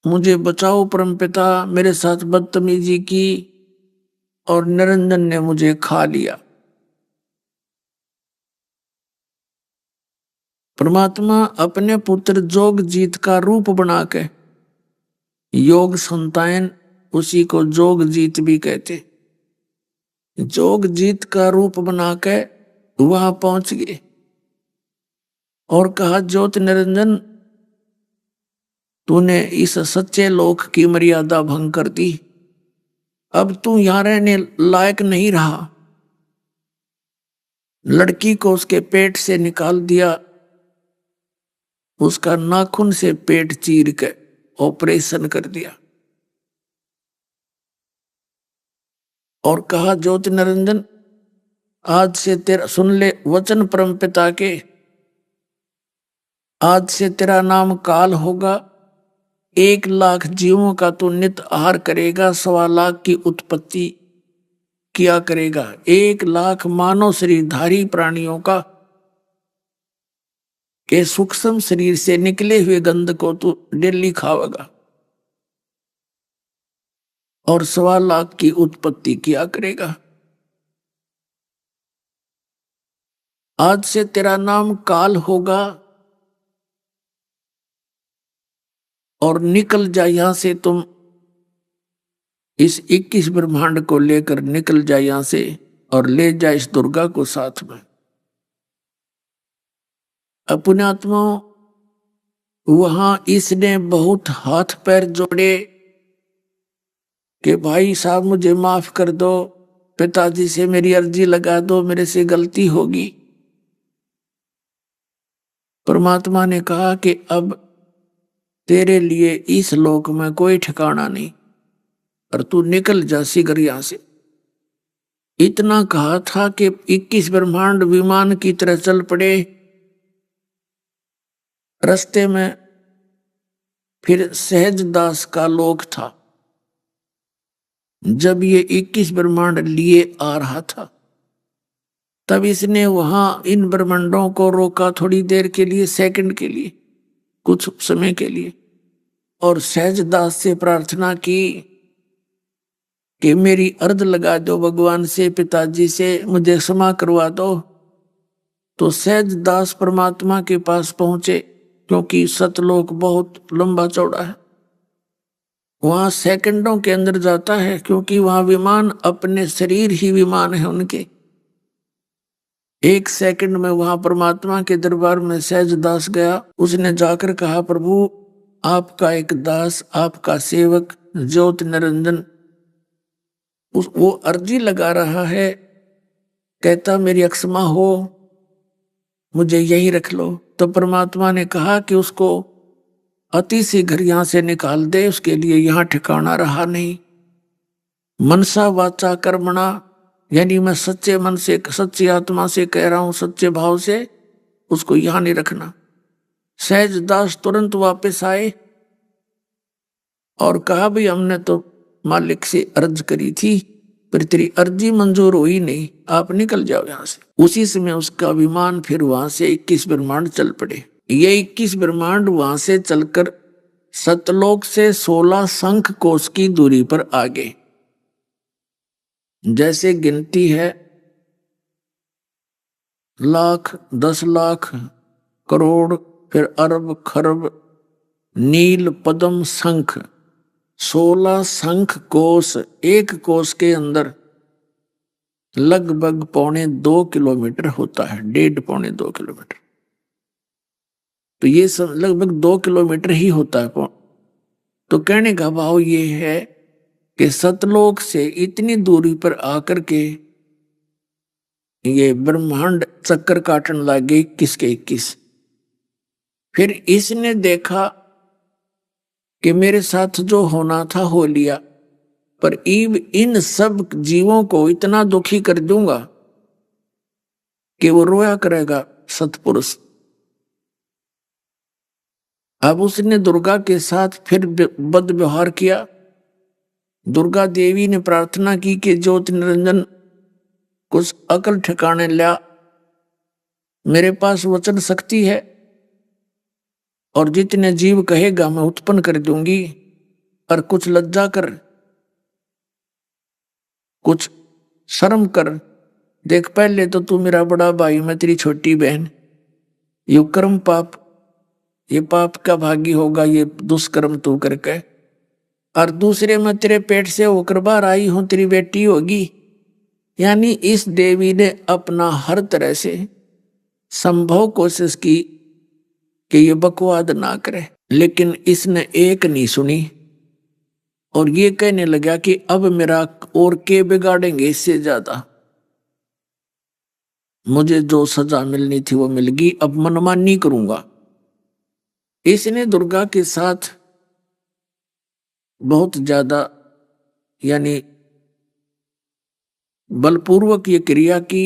मुझे बचाओ परमपिता, मेरे साथ बदतमीजी की और निरंजन ने मुझे खा लिया। परमात्मा अपने पुत्र जोग जीत का रूप बना के, योग संतान उसी को जोग जीत भी कहते, जोग जीत का रूप बना के वहां पहुंच गए और कहा ज्योत निरंजन तूने इस सच्चे लोक की मर्यादा भंग कर दी, अब तू यहां रहने लायक नहीं रहा। लड़की को उसके पेट से निकाल दिया, उसका नाखून से पेट चीर के ऑपरेशन कर दिया और कहा ज्योत निरंजन आज से तेरा, सुन ले वचन परमपिता के, आज से तेरा नाम काल होगा, 1,00,000 जीवों का तो नित आहार करेगा, 1,25,00,000 की उत्पत्ति किया करेगा। 1,00,000 मानव शरीरधारी प्राणियों का के सूक्ष्म शरीर से निकले हुए गंध को तो डेली खावेगा और 1,25,00,000 की उत्पत्ति किया करेगा। आज से तेरा नाम काल होगा और निकल जा यहां से, तुम इस 21 ब्रह्मांड को लेकर निकल जा यहां से और ले जा इस दुर्गा को साथ में। अपने आत्मा वहां इसने बहुत हाथ पैर जोड़े कि भाई साहब मुझे माफ कर दो, पिताजी से मेरी अर्जी लगा दो, मेरे से गलती होगी। परमात्मा ने कहा कि अब तेरे लिए इस लोक में कोई ठिकाना नहीं और तू निकल जा शीघ्र यहां से। इतना कहा था कि 21 ब्रह्मांड विमान की तरह चल पड़े। रास्ते में फिर सहज दास का लोक था। जब ये 21 ब्रह्मांड लिए आ रहा था तब इसने वहां इन ब्रह्मांडों को रोका थोड़ी देर के लिए, सेकंड के लिए, कुछ समय के लिए, और सहज दास से प्रार्थना की कि मेरी अर्ज लगा दो भगवान से, पिताजी से, मुझे क्षमा करवा दो। तो सहज दास परमात्मा के पास पहुंचे, क्योंकि सतलोक बहुत लंबा चौड़ा है, वहां सेकंडों के अंदर जाता है, क्योंकि वहां विमान अपने शरीर ही विमान है उनके। 1 सेकंड में वहां परमात्मा के दरबार में सहज दास गया। उसने जाकर कहा, प्रभु आपका एक दास, आपका सेवक ज्योत निरंजन वो अर्जी लगा रहा है, कहता मेरी अक्षमा हो, मुझे यही रख लो। तो परमात्मा ने कहा कि उसको अति शीघ्र यहां से निकाल दे, उसके लिए यहां ठिकाना रहा नहीं। मनसा वाचा कर्मणा, यानी मैं सच्चे मन से, सच्ची आत्मा से कह रहा हूं, सच्चे भाव से, उसको यहां नहीं रखना। सहज दास तुरंत वापस आए और कहा भाई हमने तो मालिक से अर्ज करी थी, पर तेरी अर्जी मंजूर हुई नहीं, आप निकल जाओ यहां से। उसी समय उसका विमान फिर वहां से 21 ब्रह्मांड चल पड़े। ये 21 ब्रह्मांड वहां से चलकर सतलोक से 16 शंख कोश की दूरी पर आ गए। जैसे गिनती है लाख, 10 लाख, करोड़, फिर अरब, खरब, नील, पद्म, शंख, 16 शंख कोश। एक कोश के अंदर लगभग 2.25 किलोमीटर होता है, 1.5-2 किलोमीटर। तो ये सब लगभग 2 किलोमीटर ही होता है। तो कहने का भाव ये है कि सतलोक से इतनी दूरी पर आकर के ये ब्रह्मांड चक्कर काटने लगे 21 के 21। फिर इसने देखा कि मेरे साथ जो होना था हो लिया, पर इन सब जीवों को इतना दुखी कर दूंगा कि वो रोया करेगा सतपुरुष। अब उसने दुर्गा के साथ फिर बद व्यवहार किया। दुर्गा देवी ने प्रार्थना की कि ज्योति निरंजन कुछ अकल ठिकाने ला, मेरे पास वचन शक्ति है और जितने जीव कहेगा मैं उत्पन्न कर दूंगी, और कुछ लज्जा कर, कुछ शर्म कर। देख पहले तो तू मेरा बड़ा भाई, मैं तेरी छोटी बहन, ये कर्म पाप, ये पाप का भागी होगा ये दुष्कर्म तू करके, और दूसरे में तेरे पेट से होकर बाहर आई हूं, तेरी बेटी होगी। यानी इस देवी ने अपना हर तरह से संभव कोशिश की कि ये बकवाद ना करे, लेकिन इसने एक नहीं सुनी और ये कहने लगा कि अब मेरा और के बिगाड़ेंगे इससे ज्यादा, मुझे जो सजा मिलनी थी वो मिल गई, अब मनमानी करूंगा। इसने दुर्गा के साथ बहुत ज्यादा यानी बलपूर्वक ये क्रिया की।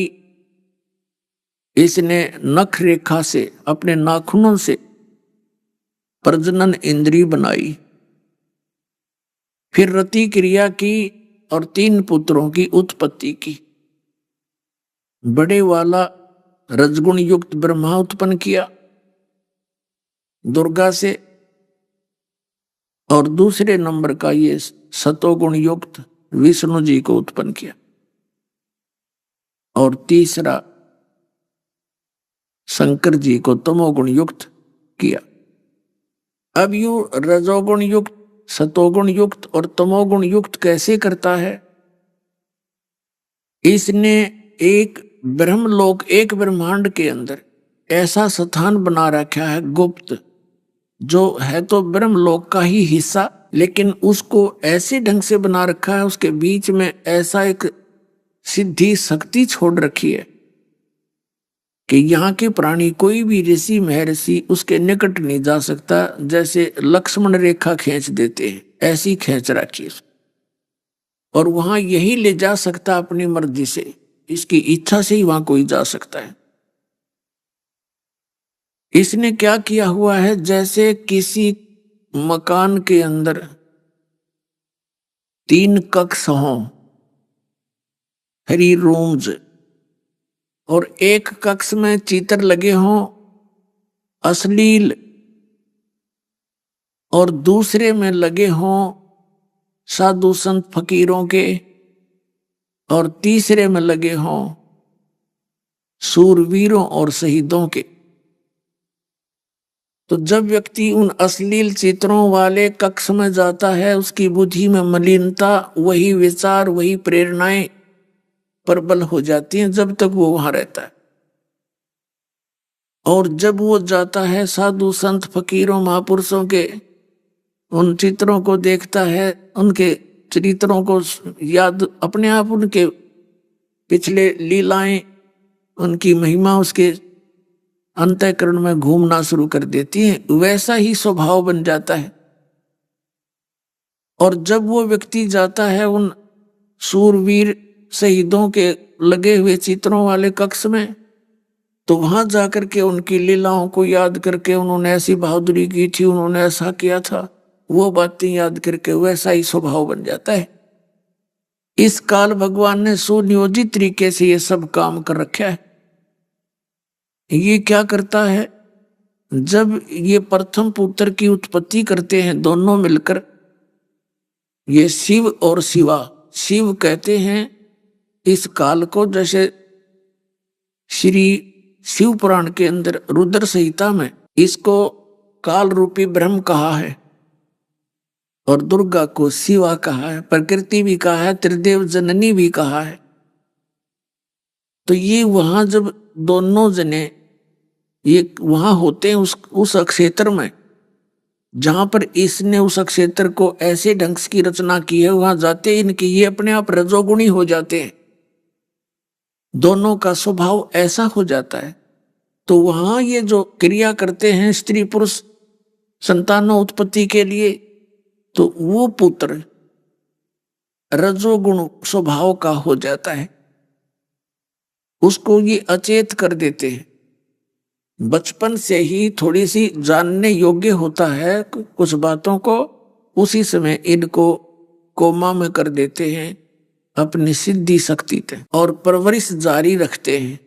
इसने नख रेखा से, अपने नाखूनों से प्रजनन इंद्री बनाई फिर रति क्रिया की और 3 पुत्रों की उत्पत्ति की। बड़े वाला रजगुण युक्त ब्रह्मा उत्पन्न किया दुर्गा से, और दूसरे नंबर का ये सतोगुण युक्त विष्णु जी को उत्पन्न किया, और तीसरा शंकर जी को तमोगुण युक्त किया। अब यू रजोगुण युक्त, सतोगुण युक्त और तमोगुण युक्त कैसे करता है? इसने एक ब्रह्मलोक, एक ब्रह्मांड के अंदर ऐसा स्थान बना रखा है गुप्त, जो है तो ब्रह्मलोक का ही हिस्सा, लेकिन उसको ऐसे ढंग से बना रखा है, उसके बीच में ऐसा एक सिद्धि शक्ति छोड़ रखी है कि यहाँ के प्राणी, कोई भी ऋषि महर्षि उसके निकट नहीं जा सकता। जैसे लक्ष्मण रेखा खींच देते हैं, ऐसी खींच रखी है, और वहां यही ले जा सकता अपनी मर्जी से, इसकी इच्छा से ही वहां कोई जा सकता है। इसने क्या किया हुआ है, जैसे किसी मकान के अंदर 3 कक्ष हों, 3 रूम्स, और एक कक्ष में चित्र लगे हों अश्लील, और दूसरे में लगे हों साधु संत फकीरों के, और तीसरे में लगे हों सूरवीरों और शहीदों के। तो जब व्यक्ति उन अश्लील चित्रों वाले कक्ष में जाता है, उसकी बुद्धि में मलिनता, वही विचार, वही प्रेरणाएं प्रबल हो जाती हैं जब तक वो वहां रहता है। और जब वो जाता है साधु संत फकीरों महापुरुषों के उन चित्रों को देखता है, उनके चरित्रों को याद, अपने आप उनके पिछले लीलाएं, उनकी महिमा उसके अंतःकरण में घूमना शुरू कर देती है, वैसा ही स्वभाव बन जाता है। और जब वो व्यक्ति जाता है उन सूरवीर शहीदों के लगे हुए चित्रों वाले कक्ष में, तो वहां जाकर के उनकी लीलाओं को याद करके, उन्होंने ऐसी बहादुरी की थी, उन्होंने ऐसा किया था, वो बातें याद करके वैसा ही स्वभाव बन जाता है। इस काल भगवान ने सुनियोजित तरीके से ये सब काम कर रखा है। ये क्या करता है, जब ये प्रथम पुत्र की उत्पत्ति करते हैं दोनों मिलकर, ये शिव और शिवा, शिव कहते हैं इस काल को, जैसे श्री शिव पुराण के अंदर रुद्र संहिता में इसको काल रूपी ब्रह्म कहा है, और दुर्गा को शिवा कहा है, प्रकृति भी कहा है, त्रिदेव जननी भी कहा है। तो ये वहां जब दोनों जने ये वहां होते हैं उस क्षेत्र में, जहां पर इसने उस क्षेत्र को ऐसे ढंग की रचना की है, वहां जाते इनके ये अपने आप रजोगुणी हो जाते हैं, दोनों का स्वभाव ऐसा हो जाता है। तो वहां ये जो क्रिया करते हैं स्त्री पुरुष संतानों उत्पत्ति के लिए, तो वो पुत्र रजोगुण स्वभाव का हो जाता है, उसको ये अचेत कर देते हैं। बचपन से ही थोड़ी सी जानने योग्य होता है कुछ बातों को, उसी समय इनको कोमा में कर देते हैं अपनी सिद्धि शक्ति से, और परवरिश जारी रखते हैं।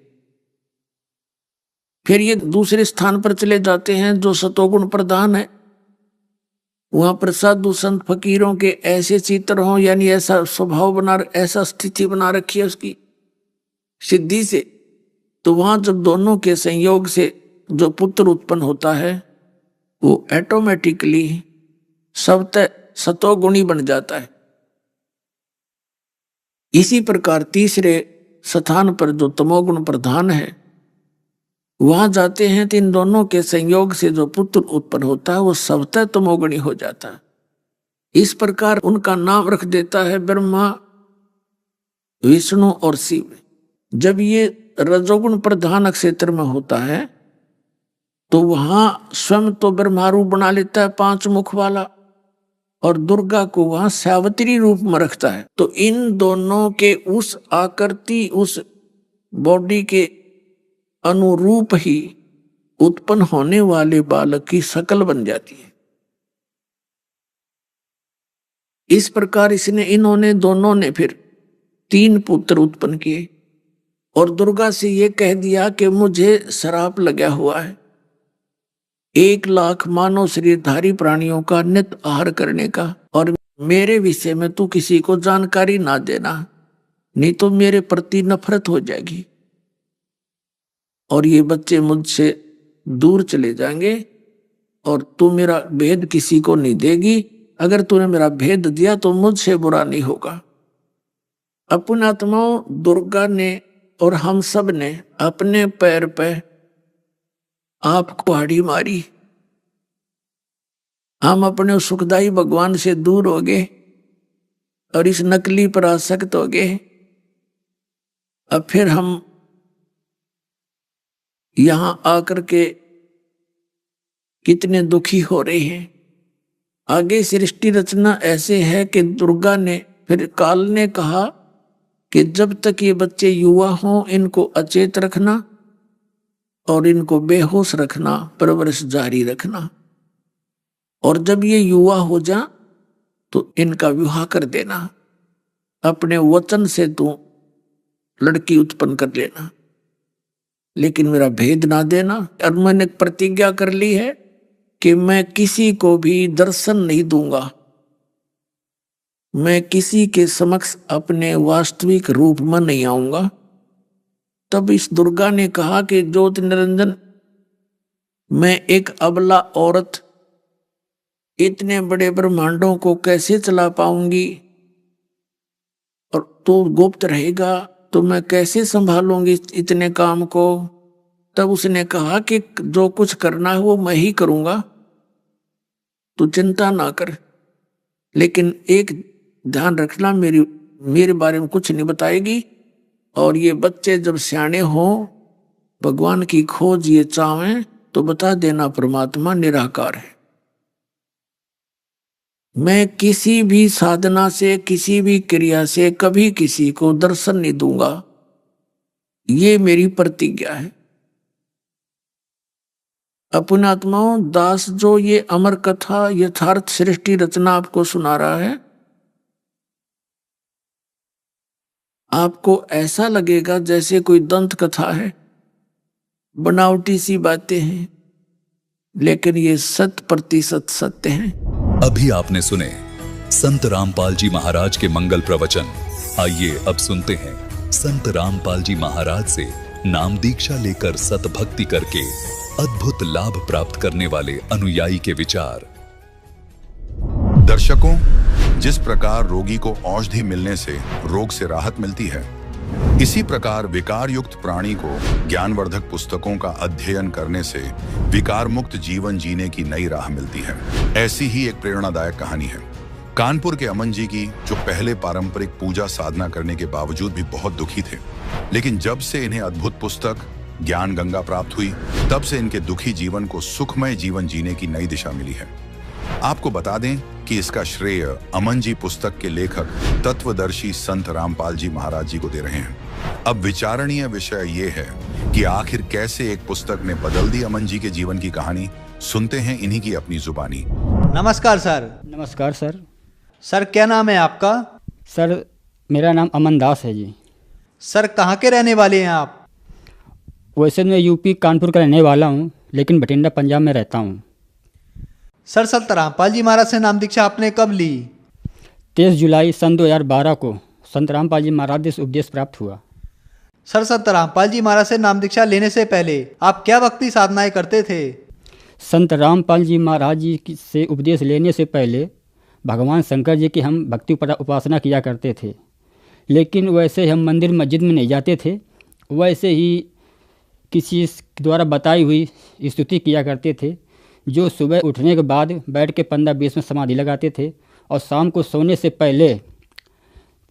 फिर ये दूसरे स्थान पर चले जाते हैं जो सतोगुण प्रधान है, वहां पर साधु संत फकीरों के ऐसे चित्र हों, यानी ऐसा स्वभाव बना, ऐसा स्थिति बना रखी है उसकी सिद्धि से। तो वहां जब दोनों के संयोग से जो पुत्र उत्पन्न होता है, वो ऑटोमेटिकली सबतः सतोगुणी बन जाता है। इसी प्रकार तीसरे स्थान पर जो तमोगुण प्रधान है, वहां जाते हैं तो इन दोनों के संयोग से जो पुत्र उत्पन्न होता है, वो सबतः तमोगुणी हो जाता है। इस प्रकार उनका नाम रख देता है ब्रह्मा, विष्णु और शिव। जब ये रजोगुण प्रधान क्षेत्र में होता है, तो वहां स्वयं तो ब्रह्मा रूप बना लेता है 5 मुख वाला, और दुर्गा को वहां सावित्री रूप में रखता है। तो इन दोनों के उस आकृति, उस बॉडी के अनुरूप ही उत्पन्न होने वाले बालक की शकल बन जाती है। इस प्रकार इन्होंने दोनों ने फिर 3 पुत्र उत्पन्न किए और दुर्गा से ये कह दिया कि मुझे श्राप लगा हुआ है 1 लाख मानव शरीरधारी प्राणियों का नित आहार करने का, और मेरे विषय में तू किसी को जानकारी ना देना, नहीं तो मेरे प्रति नफरत हो जाएगी और ये बच्चे मुझसे दूर चले जाएंगे और तू मेरा भेद किसी को नहीं देगी। अगर तूने मेरा भेद दिया तो मुझसे बुरा नहीं होगा। अपने आत्माओं, दुर्गा ने और हम सब ने अपने पैर पे आप कुहाड़ी मारी। हम अपने सुखदाई भगवान से दूर हो गए और इस नकली पर आसक्त हो गए। अब फिर हम यहां आकर के कितने दुखी हो रहे हैं। आगे सृष्टि रचना ऐसे है कि दुर्गा ने फिर काल ने कहा कि जब तक ये बच्चे युवा हों इनको अचेत रखना और इनको बेहोश रखना, परवरिश जारी रखना, और जब ये युवा हो जा तो इनका विवाह कर देना। अपने वचन से तू लड़की उत्पन्न कर लेना, लेकिन मेरा भेद ना देना। और मैंने प्रतिज्ञा कर ली है कि मैं किसी को भी दर्शन नहीं दूंगा, मैं किसी के समक्ष अपने वास्तविक रूप में नहीं आऊंगा। तब इस दुर्गा ने कहा कि ज्योति निरंजन, मैं एक अबला औरत इतने बड़े ब्रह्मांडों को कैसे चला पाऊंगी, और तू गुप्त रहेगा तो मैं कैसे संभालूंगी इतने काम को। तब उसने कहा कि जो कुछ करना है वो मैं ही करूंगा, तू चिंता ना कर, लेकिन एक ध्यान रखना, मेरे बारे में कुछ नहीं बताएगी, और ये बच्चे जब सियाने हों, भगवान की खोज ये चाहें तो बता देना परमात्मा निराकार है। मैं किसी भी साधना से, किसी भी क्रिया से कभी किसी को दर्शन नहीं दूंगा, ये मेरी प्रतिज्ञा है। अपने आत्माओं, दास जो ये अमर कथा यथार्थ सृष्टि रचना आपको सुना रहा है, आपको ऐसा लगेगा जैसे कोई दंत कथा है, बनावटी सी बातें हैं, लेकिन ये 100% सत्य हैं। अभी आपने सुने संत रामपाल जी महाराज के मंगल प्रवचन। आइए अब सुनते हैं संत रामपाल जी महाराज से नाम दीक्षा लेकर सतभक्ति करके अद्भुत लाभ प्राप्त करने वाले अनुयायी के विचार। दर्शकों, जिस प्रकार रोगी को औषधि मिलने से रोग से राहत मिलती है, इसी प्रकार विकार युक्त प्राणी को ज्ञानवर्धक पुस्तकों का अध्ययन करने से विकार मुक्त जीवन जीने की नई राह मिलती है। ऐसी ही एक प्रेरणादायक कहानी है कानपुर के अमन जी की, जो पहले पारंपरिक पूजा साधना करने के बावजूद भी बहुत दुखी थे, लेकिन जब से इन्हें अद्भुत पुस्तक ज्ञान गंगा प्राप्त हुई, तब से इनके दुखी जीवन को सुखमय जीवन जीने की नई दिशा मिली है। आपको बता दें कि इसका श्रेय अमन जी पुस्तक के लेखक तत्वदर्शी संत रामपाल जी महाराज जी को दे रहे हैं। अब विचारणीय विषय ये है कि आखिर कैसे एक पुस्तक ने बदल दी अमन जी के जीवन की कहानी। सुनते हैं इन्हीं की अपनी जुबानी। नमस्कार सर। नमस्कार सर। सर क्या नाम है आपका? सर मेरा नाम अमन दास है जी। सर कहाँ के रहने वाले हैं आप? वैसे मैं यूपी कानपुर का रहने वाला हूँ, लेकिन बठिंडा पंजाब में रहता हूँ। सर संत रामपाल जी महाराज से नाम दीक्षा आपने कब ली? 23 जुलाई सन 2012 को संत रामपाल जी महाराज से उपदेश प्राप्त हुआ। सर संत रामपाल जी महाराज से नाम दीक्षा लेने से पहले आप क्या भक्ति साधनाएं करते थे? संत रामपाल जी महाराज जी से उपदेश लेने से पहले भगवान शंकर जी की हम भक्ति उपासना किया करते थे, लेकिन वैसे हम मंदिर मस्जिद में नहीं जाते थे, वैसे ही किसी द्वारा बताई हुई स्तुति किया करते थे, जो सुबह उठने के बाद बैठ के 15-20 मिनट समाधि लगाते थे और शाम को सोने से पहले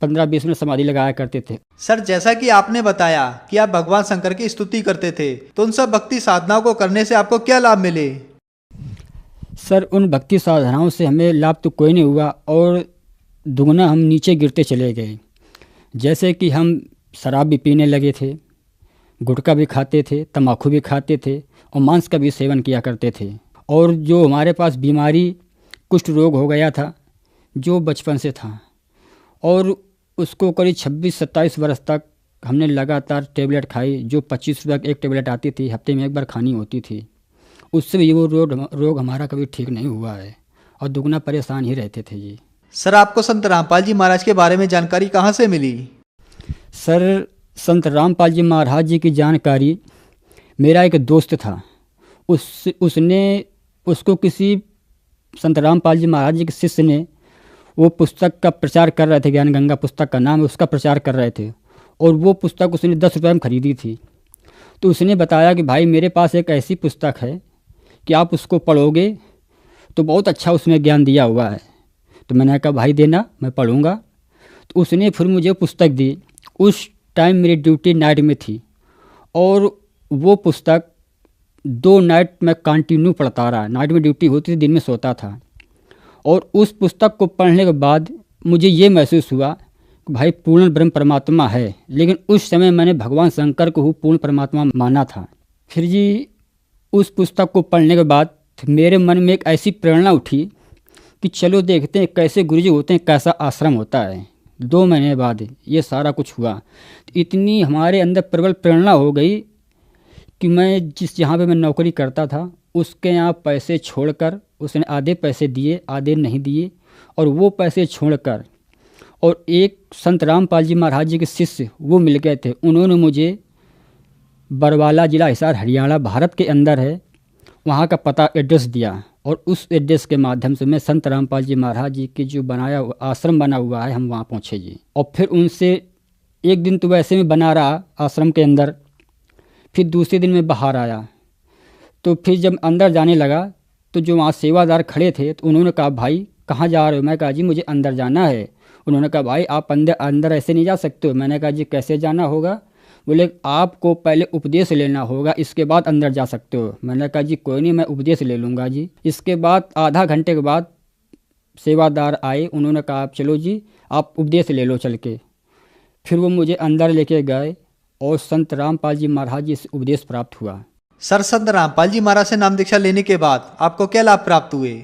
15-20 मिनट समाधि लगाया करते थे। सर जैसा कि आपने बताया कि आप भगवान शंकर की स्तुति करते थे, तो उन सब भक्ति साधनाओं को करने से आपको क्या लाभ मिले? सर उन भक्ति साधनाओं से हमें लाभ तो कोई नहीं हुआ और दुगना हम नीचे गिरते चले गए। जैसे कि हम शराब भी पीने लगे थे, गुटखा भी खाते थे, तम्बाकू भी खाते थे और मांस का भी सेवन किया करते थे। और जो हमारे पास बीमारी कुष्ठ रोग हो गया था, जो बचपन से था, और उसको करीब 26-27 वर्ष तक हमने लगातार टेबलेट खाई, जो 25 रुपये की एक टेबलेट आती थी, हफ्ते में एक बार खानी होती थी। उससे भी वो रोग हमारा कभी ठीक नहीं हुआ है और दुगना परेशान ही रहते थे जी। सर, आपको संत रामपाल जी महाराज के बारे में जानकारी कहाँ से मिली? सर, संत रामपाल जी महाराज जी की जानकारी मेरा एक दोस्त था, उसको किसी संत रामपाल जी महाराज जी के शिष्य ने वो पुस्तक का प्रचार कर रहे थे, ज्ञान गंगा पुस्तक का नाम है, उसका प्रचार कर रहे थे, और वो पुस्तक उसने 10 रुपये में ख़रीदी थी। तो उसने बताया कि भाई मेरे पास एक ऐसी पुस्तक है कि आप उसको पढ़ोगे तो बहुत अच्छा उसमें ज्ञान दिया हुआ है। तो मैंने कहा भाई देना, मैं पढ़ूँगा। तो उसने फिर मुझे पुस्तक दी। उस टाइम मेरी ड्यूटी नाइट में थी, और वो पुस्तक 2 नाइट में कंटिन्यू पढ़ता रहा। नाइट में ड्यूटी होती थी, दिन में सोता था। और उस पुस्तक को पढ़ने के बाद मुझे ये महसूस हुआ कि भाई पूर्ण ब्रह्म परमात्मा है, लेकिन उस समय मैंने भगवान शंकर को पूर्ण परमात्मा माना था। फिर जी उस पुस्तक को पढ़ने के बाद मेरे मन में एक ऐसी प्रेरणा उठी कि चलो देखते हैं कैसे गुरुजी होते हैं, कैसा आश्रम होता है। 2 महीने बाद ये सारा कुछ हुआ। इतनी हमारे अंदर प्रबल प्रेरणा हो गई कि मैं जहाँ पे मैं नौकरी करता था उसके यहाँ पैसे छोड़कर, उसने आधे पैसे दिए, आधे नहीं दिए, और वो पैसे छोड़कर, और एक संत रामपाल जी महाराज जी के शिष्य वो मिल गए थे, उन्होंने मुझे बरवाला जिला हिसार हरियाणा भारत के अंदर है, वहाँ का पता एड्रेस दिया, और उस एड्रेस के माध्यम से मैं संत रामपाल जी महाराज जी के जो बनाया आश्रम बना हुआ है हम वहाँ पहुँचे जी। और फिर उनसे एक दिन तो वैसे में बना रहा आश्रम के अंदर, फिर दूसरे दिन मैं बाहर आया। तो फिर जब अंदर जाने लगा तो जो वहाँ सेवादार खड़े थे तो उन्होंने कहा भाई कहाँ जा रहे हो? मैं कहा जी मुझे अंदर जाना है। उन्होंने कहा भाई आप अंदर ऐसे नहीं जा सकते हो। मैंने कहा जी कैसे जाना होगा? बोले आपको पहले उपदेश लेना होगा, इसके बाद अंदर जा सकते हो। मैंने कहा जी कोई नहीं, मैं उपदेश ले लूँगा जी। इसके बाद आधा घंटे के बाद सेवादार आए, उन्होंने कहा आप चलो जी आप उपदेश ले लो चल के। फिर वो मुझे अंदर लेके गए और संत रामपाल जी महाराज जी से उपदेश प्राप्त हुआ। सर, संत रामपाल जी महाराज से नाम दीक्षा लेने के बाद आपको क्या लाभ प्राप्त हुए?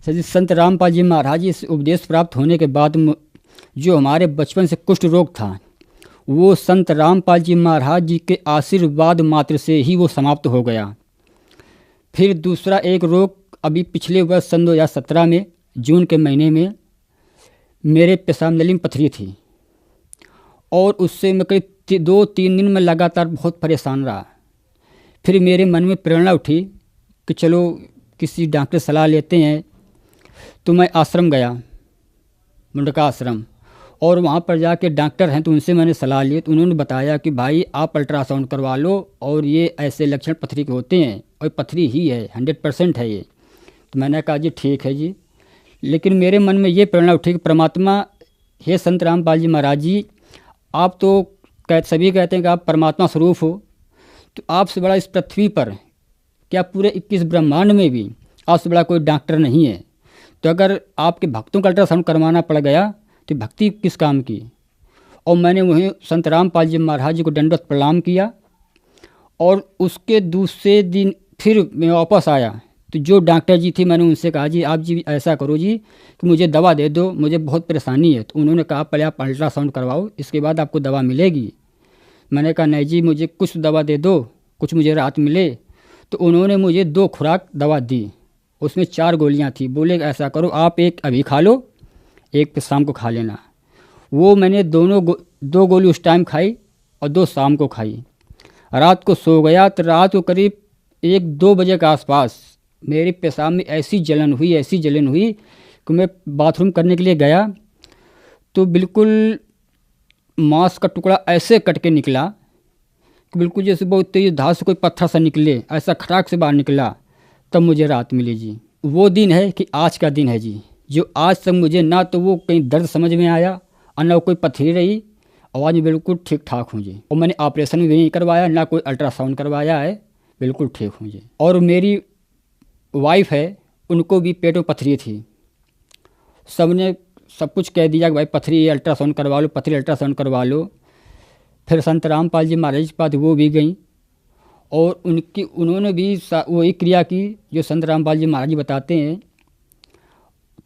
सर जी, संत रामपाल जी महाराज जी से उपदेश प्राप्त होने के बाद जो हमारे बचपन से कुष्ठ रोग था वो संत रामपाल जी महाराज जी के आशीर्वाद मात्र से ही वो समाप्त हो गया। फिर दूसरा एक रोग अभी पिछले वर्ष सन 2017 में जून के महीने में मेरे पेशाब नली में पथरी थी, और उससे मैं करीब 2-3 दिन में लगातार बहुत परेशान रहा। फिर मेरे मन में प्रेरणा उठी कि चलो किसी डॉक्टर सलाह लेते हैं। तो मैं आश्रम गया, मुंडका आश्रम, और वहाँ पर जाके डॉक्टर हैं तो उनसे मैंने सलाह ली। तो उन्होंने बताया कि भाई आप अल्ट्रासाउंड करवा लो, और ये ऐसे लक्षण पथरी के होते हैं, और पथरी ही है, 100% है ये। तो मैंने कहा जी ठीक है जी। लेकिन मेरे मन में ये प्रेरणा उठी कि परमात्मा, हे संत रामपाल जी महाराज जी, आप तो सभी कहते हैं कि आप परमात्मा स्वरूप हो, तो आपसे बड़ा इस पृथ्वी पर क्या पूरे 21 ब्रह्मांड में भी आपसे बड़ा कोई डॉक्टर नहीं है। तो अगर आपके भक्तों का अल्ट्रासाउंड करवाना पड़ गया तो भक्ति किस काम की? और मैंने वहीं संत रामपाल जी महाराज जी को दंडवत प्रणाम किया, और उसके दूसरे दिन फिर मैं वापस आया तो जो डॉक्टर जी थी मैंने उनसे कहा जी आप जी ऐसा करो जी कि मुझे दवा दे दो, मुझे बहुत परेशानी है। तो उन्होंने कहा पहले आप अल्ट्रासाउंड करवाओ, इसके बाद आपको दवा मिलेगी। मैंने कहा नहीं जी मुझे कुछ दवा दे दो, कुछ मुझे राहत मिले। तो उन्होंने मुझे 2 खुराक दवा दी, उसमें 4 गोलियां थी। बोले ऐसा करो आप एक अभी खा लो, एक फिर शाम को खा लेना। वो मैंने 2 गोली उस टाइम खाई और 2 शाम को खाई। रात को सो गया तो रात को करीब 1-2 बजे के आसपास मेरे पेशाब में ऐसी जलन हुई कि मैं बाथरूम करने के लिए गया तो बिल्कुल मांस का टुकड़ा ऐसे कट के निकला कि बिल्कुल जैसे बहुत तेज धार से कोई पत्थर सा निकले, ऐसा खटाक से बाहर निकला। तब मुझे राहत मिली जी। वो दिन है कि आज का दिन है जी, जो आज तक मुझे ना तो वो कहीं दर्द समझ में आया और ना कोई पथरी रही, आवाज़ में बिल्कुल ठीक ठाक हूँ जी। और मैंने ऑपरेशन भी नहीं करवाया, ना कोई अल्ट्रासाउंड करवाया है, बिल्कुल ठीक हूँ जी। और मेरी वाइफ है, उनको भी पेट में पथरी थी। सबने सब कुछ कह दिया कि भाई पथरी अल्ट्रासाउंड करवा लो, पथरी अल्ट्रासाउंड करवा लो। फिर संत रामपाल जी महाराज के पास वो भी गई और उन्होंने भी वही क्रिया की जो संत रामपाल जी महाराज जी बताते हैं।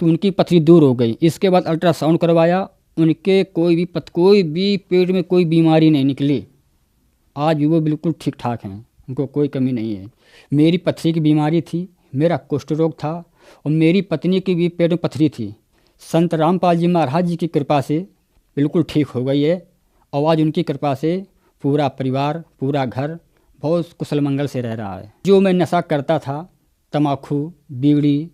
तो उनकी पथरी दूर हो गई। इसके बाद अल्ट्रासाउंड करवाया, उनके कोई भी पेट में कोई बीमारी नहीं निकली। आज भी वो बिल्कुल ठीक ठाक हैं, उनको कोई कमी नहीं है। मेरी पथरी की बीमारी थी, मेरा कुष्ठ रोग था और मेरी पत्नी की भी पेट में पथरी थी। संत रामपाल जी महाराज जी की कृपा से बिल्कुल ठीक हो गई है और आज उनकी कृपा से पूरा परिवार, पूरा घर बहुत कुशल मंगल से रह रहा है। जो मैं नशा करता था, तम्बाकू, बीड़ी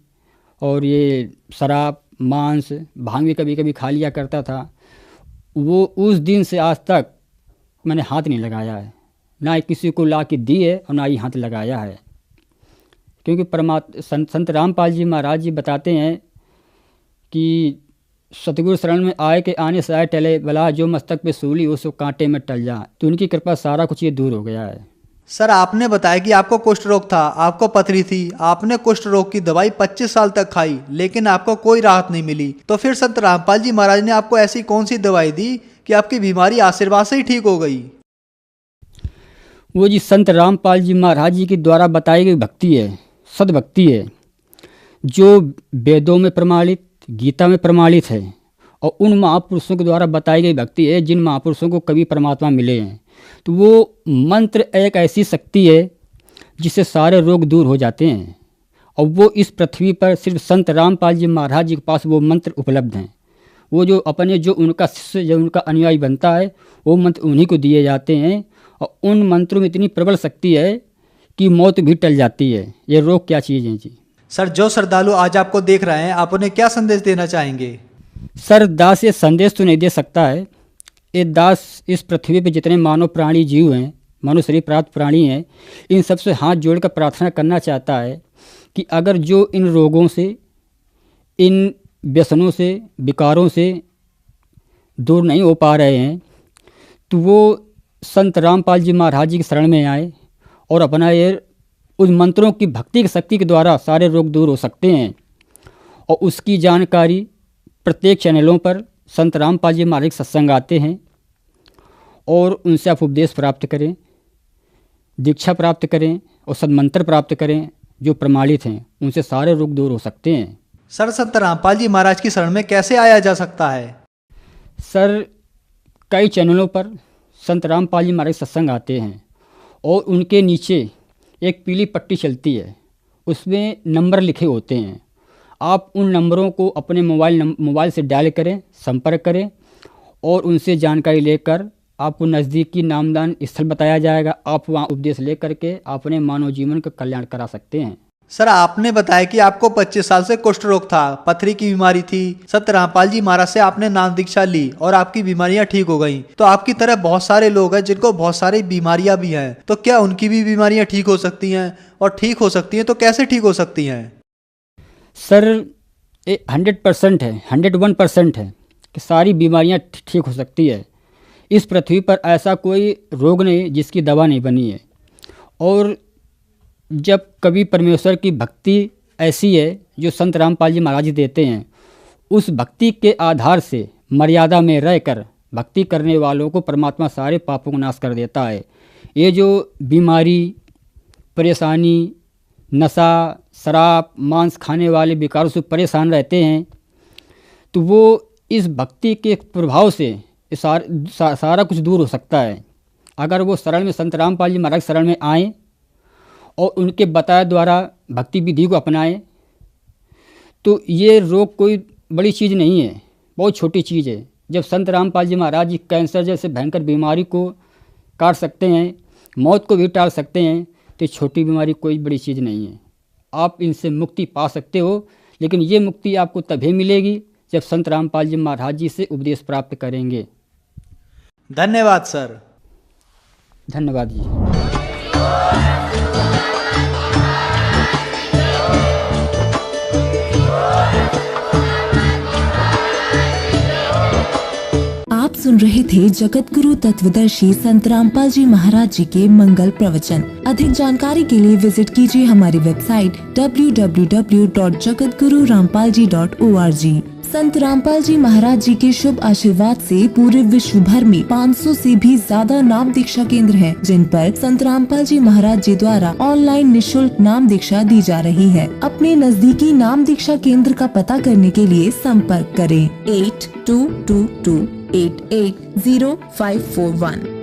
और ये शराब, मांस, भांग भी कभी कभी खा लिया करता था, वो उस दिन से आज तक मैंने हाथ नहीं लगाया है, ना ही किसी को ला के दी है और ना ही हाथ लगाया है। क्योंकि संत रामपाल जी महाराज जी बताते हैं कि सतगुरु शरण में आए के आने से आए टले भला, जो मस्तक पे सूली उसको कांटे में टल जा। तो उनकी कृपा सारा कुछ ये दूर हो गया है। सर, आपने बताया कि आपको कुष्ठ रोग था, आपको पथरी थी, आपने कुष्ठ रोग की दवाई 25 साल तक खाई, लेकिन आपको कोई राहत नहीं मिली। तो फिर संत रामपाल जी महाराज ने आपको ऐसी कौन सी दवाई दी कि आपकी बीमारी आशीर्वाद से ही ठीक हो गई? वो जी संत रामपाल जी महाराज जी के द्वारा बताई गई भक्ति है, सद्भक्ति है, जो वेदों में प्रमाणित, गीता में प्रमाणित है और उन महापुरुषों के द्वारा बताई गई भक्ति है जिन महापुरुषों को कभी परमात्मा मिले हैं। तो वो मंत्र एक ऐसी शक्ति है जिससे सारे रोग दूर हो जाते हैं और वो इस पृथ्वी पर सिर्फ संत रामपाल जी महाराज जी के पास वो मंत्र उपलब्ध हैं। वो जो उनका शिष्य, जो उनका अनुयायी बनता है, वो मंत्र उन्हीं को दिए जाते हैं और उन मंत्रों में इतनी प्रबल शक्ति है कि मौत भी टल जाती है। ये रोग क्या चीज़ है जी। सर, जो श्रद्धालु आज आपको देख रहे हैं, आप उन्हें क्या संदेश देना चाहेंगे? सर, दास ये संदेश तो नहीं दे सकता है। ये दास इस पृथ्वी पे जितने मानव प्राणी जीव हैं, मानव शरीर प्राप्त प्राणी हैं, इन सबसे हाथ जोड़कर प्रार्थना करना चाहता है कि अगर जो इन रोगों से, इन व्यसनों से, विकारों से दूर नहीं हो पा रहे हैं, तो वो संत रामपाल जी महाराज जी की शरण में आए और अपना ये उस मंत्रों की भक्ति की शक्ति के द्वारा सारे रोग दूर हो सकते हैं। और उसकी जानकारी प्रत्येक चैनलों पर संत रामपाल जी महाराज सत्संग आते हैं और उनसे आप उपदेश प्राप्त करें, दीक्षा प्राप्त करें और सदमंत्र प्राप्त करें जो प्रमाणित हैं, उनसे सारे रोग दूर हो सकते हैं। सर, संत रामपाल जी महाराज की शरण में कैसे आया जा सकता है? सर, कई चैनलों पर संत रामपाल जी महाराज सत्संग आते हैं और उनके नीचे एक पीली पट्टी चलती है, उसमें नंबर लिखे होते हैं। आप उन नंबरों को अपने मोबाइल से डायल करें, संपर्क करें और उनसे जानकारी लेकर आपको नज़दीकी नामदान स्थल बताया जाएगा। आप वहाँ उपदेश लेकर के अपने मानव जीवन का कल्याण करा सकते हैं। सर, आपने बताया कि आपको 25 साल से कुष्ठ रोग था, पथरी की बीमारी थी। संत रामपाल जी महाराज से आपने नाम दीक्षा ली और आपकी बीमारियां ठीक हो गईं। तो आपकी तरह बहुत सारे लोग हैं जिनको बहुत सारी बीमारियां भी हैं, तो क्या उनकी भी बीमारियां ठीक हो सकती हैं? और ठीक हो सकती हैं तो कैसे ठीक हो सकती हैं? सर, 100% है, 101% है कि सारी बीमारियां ठीक हो सकती है। इस पृथ्वी पर ऐसा कोई रोग नहीं जिसकी दवा नहीं बनी है। और जब कभी परमेश्वर की भक्ति ऐसी है जो संत रामपाल जी महाराज जी देते हैं, उस भक्ति के आधार से मर्यादा में रहकर भक्ति करने वालों को परमात्मा सारे पापों को नाश कर देता है। ये जो बीमारी, परेशानी, नशा, शराब, मांस खाने वाले विकारों से परेशान रहते हैं, तो वो इस भक्ति के प्रभाव से सारा कुछ दूर हो सकता है। अगर वो शरण में संत रामपाल जी महाराज शरण में आएँ और उनके बताए द्वारा भक्ति विधि को अपनाएं, तो ये रोग कोई बड़ी चीज़ नहीं है, बहुत छोटी चीज़ है। जब संत रामपाल जी महाराज जी कैंसर जैसे भयंकर बीमारी को काट सकते हैं, मौत को भी टाल सकते हैं, तो छोटी बीमारी कोई बड़ी चीज़ नहीं है। आप इनसे मुक्ति पा सकते हो, लेकिन ये मुक्ति आपको तभी मिलेगी जब संत रामपाल जी महाराज जी से उपदेश प्राप्त करेंगे। धन्यवाद सर। धन्यवाद जी। आप सुन रहे थे जगत गुरु तत्वदर्शी संत रामपाल जी महाराज जी के मंगल प्रवचन। अधिक जानकारी के लिए विजिट कीजिए हमारी वेबसाइट www.jagatgururampalji.org। संत रामपाल जी महाराज जी के शुभ आशीर्वाद से पूरे विश्व भर में 500 से भी ज्यादा नाम दीक्षा केंद्र हैं, जिन पर संत रामपाल जी महाराज जी द्वारा ऑनलाइन निशुल्क नाम दीक्षा दी जा रही है। अपने नजदीकी नाम दीक्षा केंद्र का पता करने के लिए संपर्क करें 8222880541।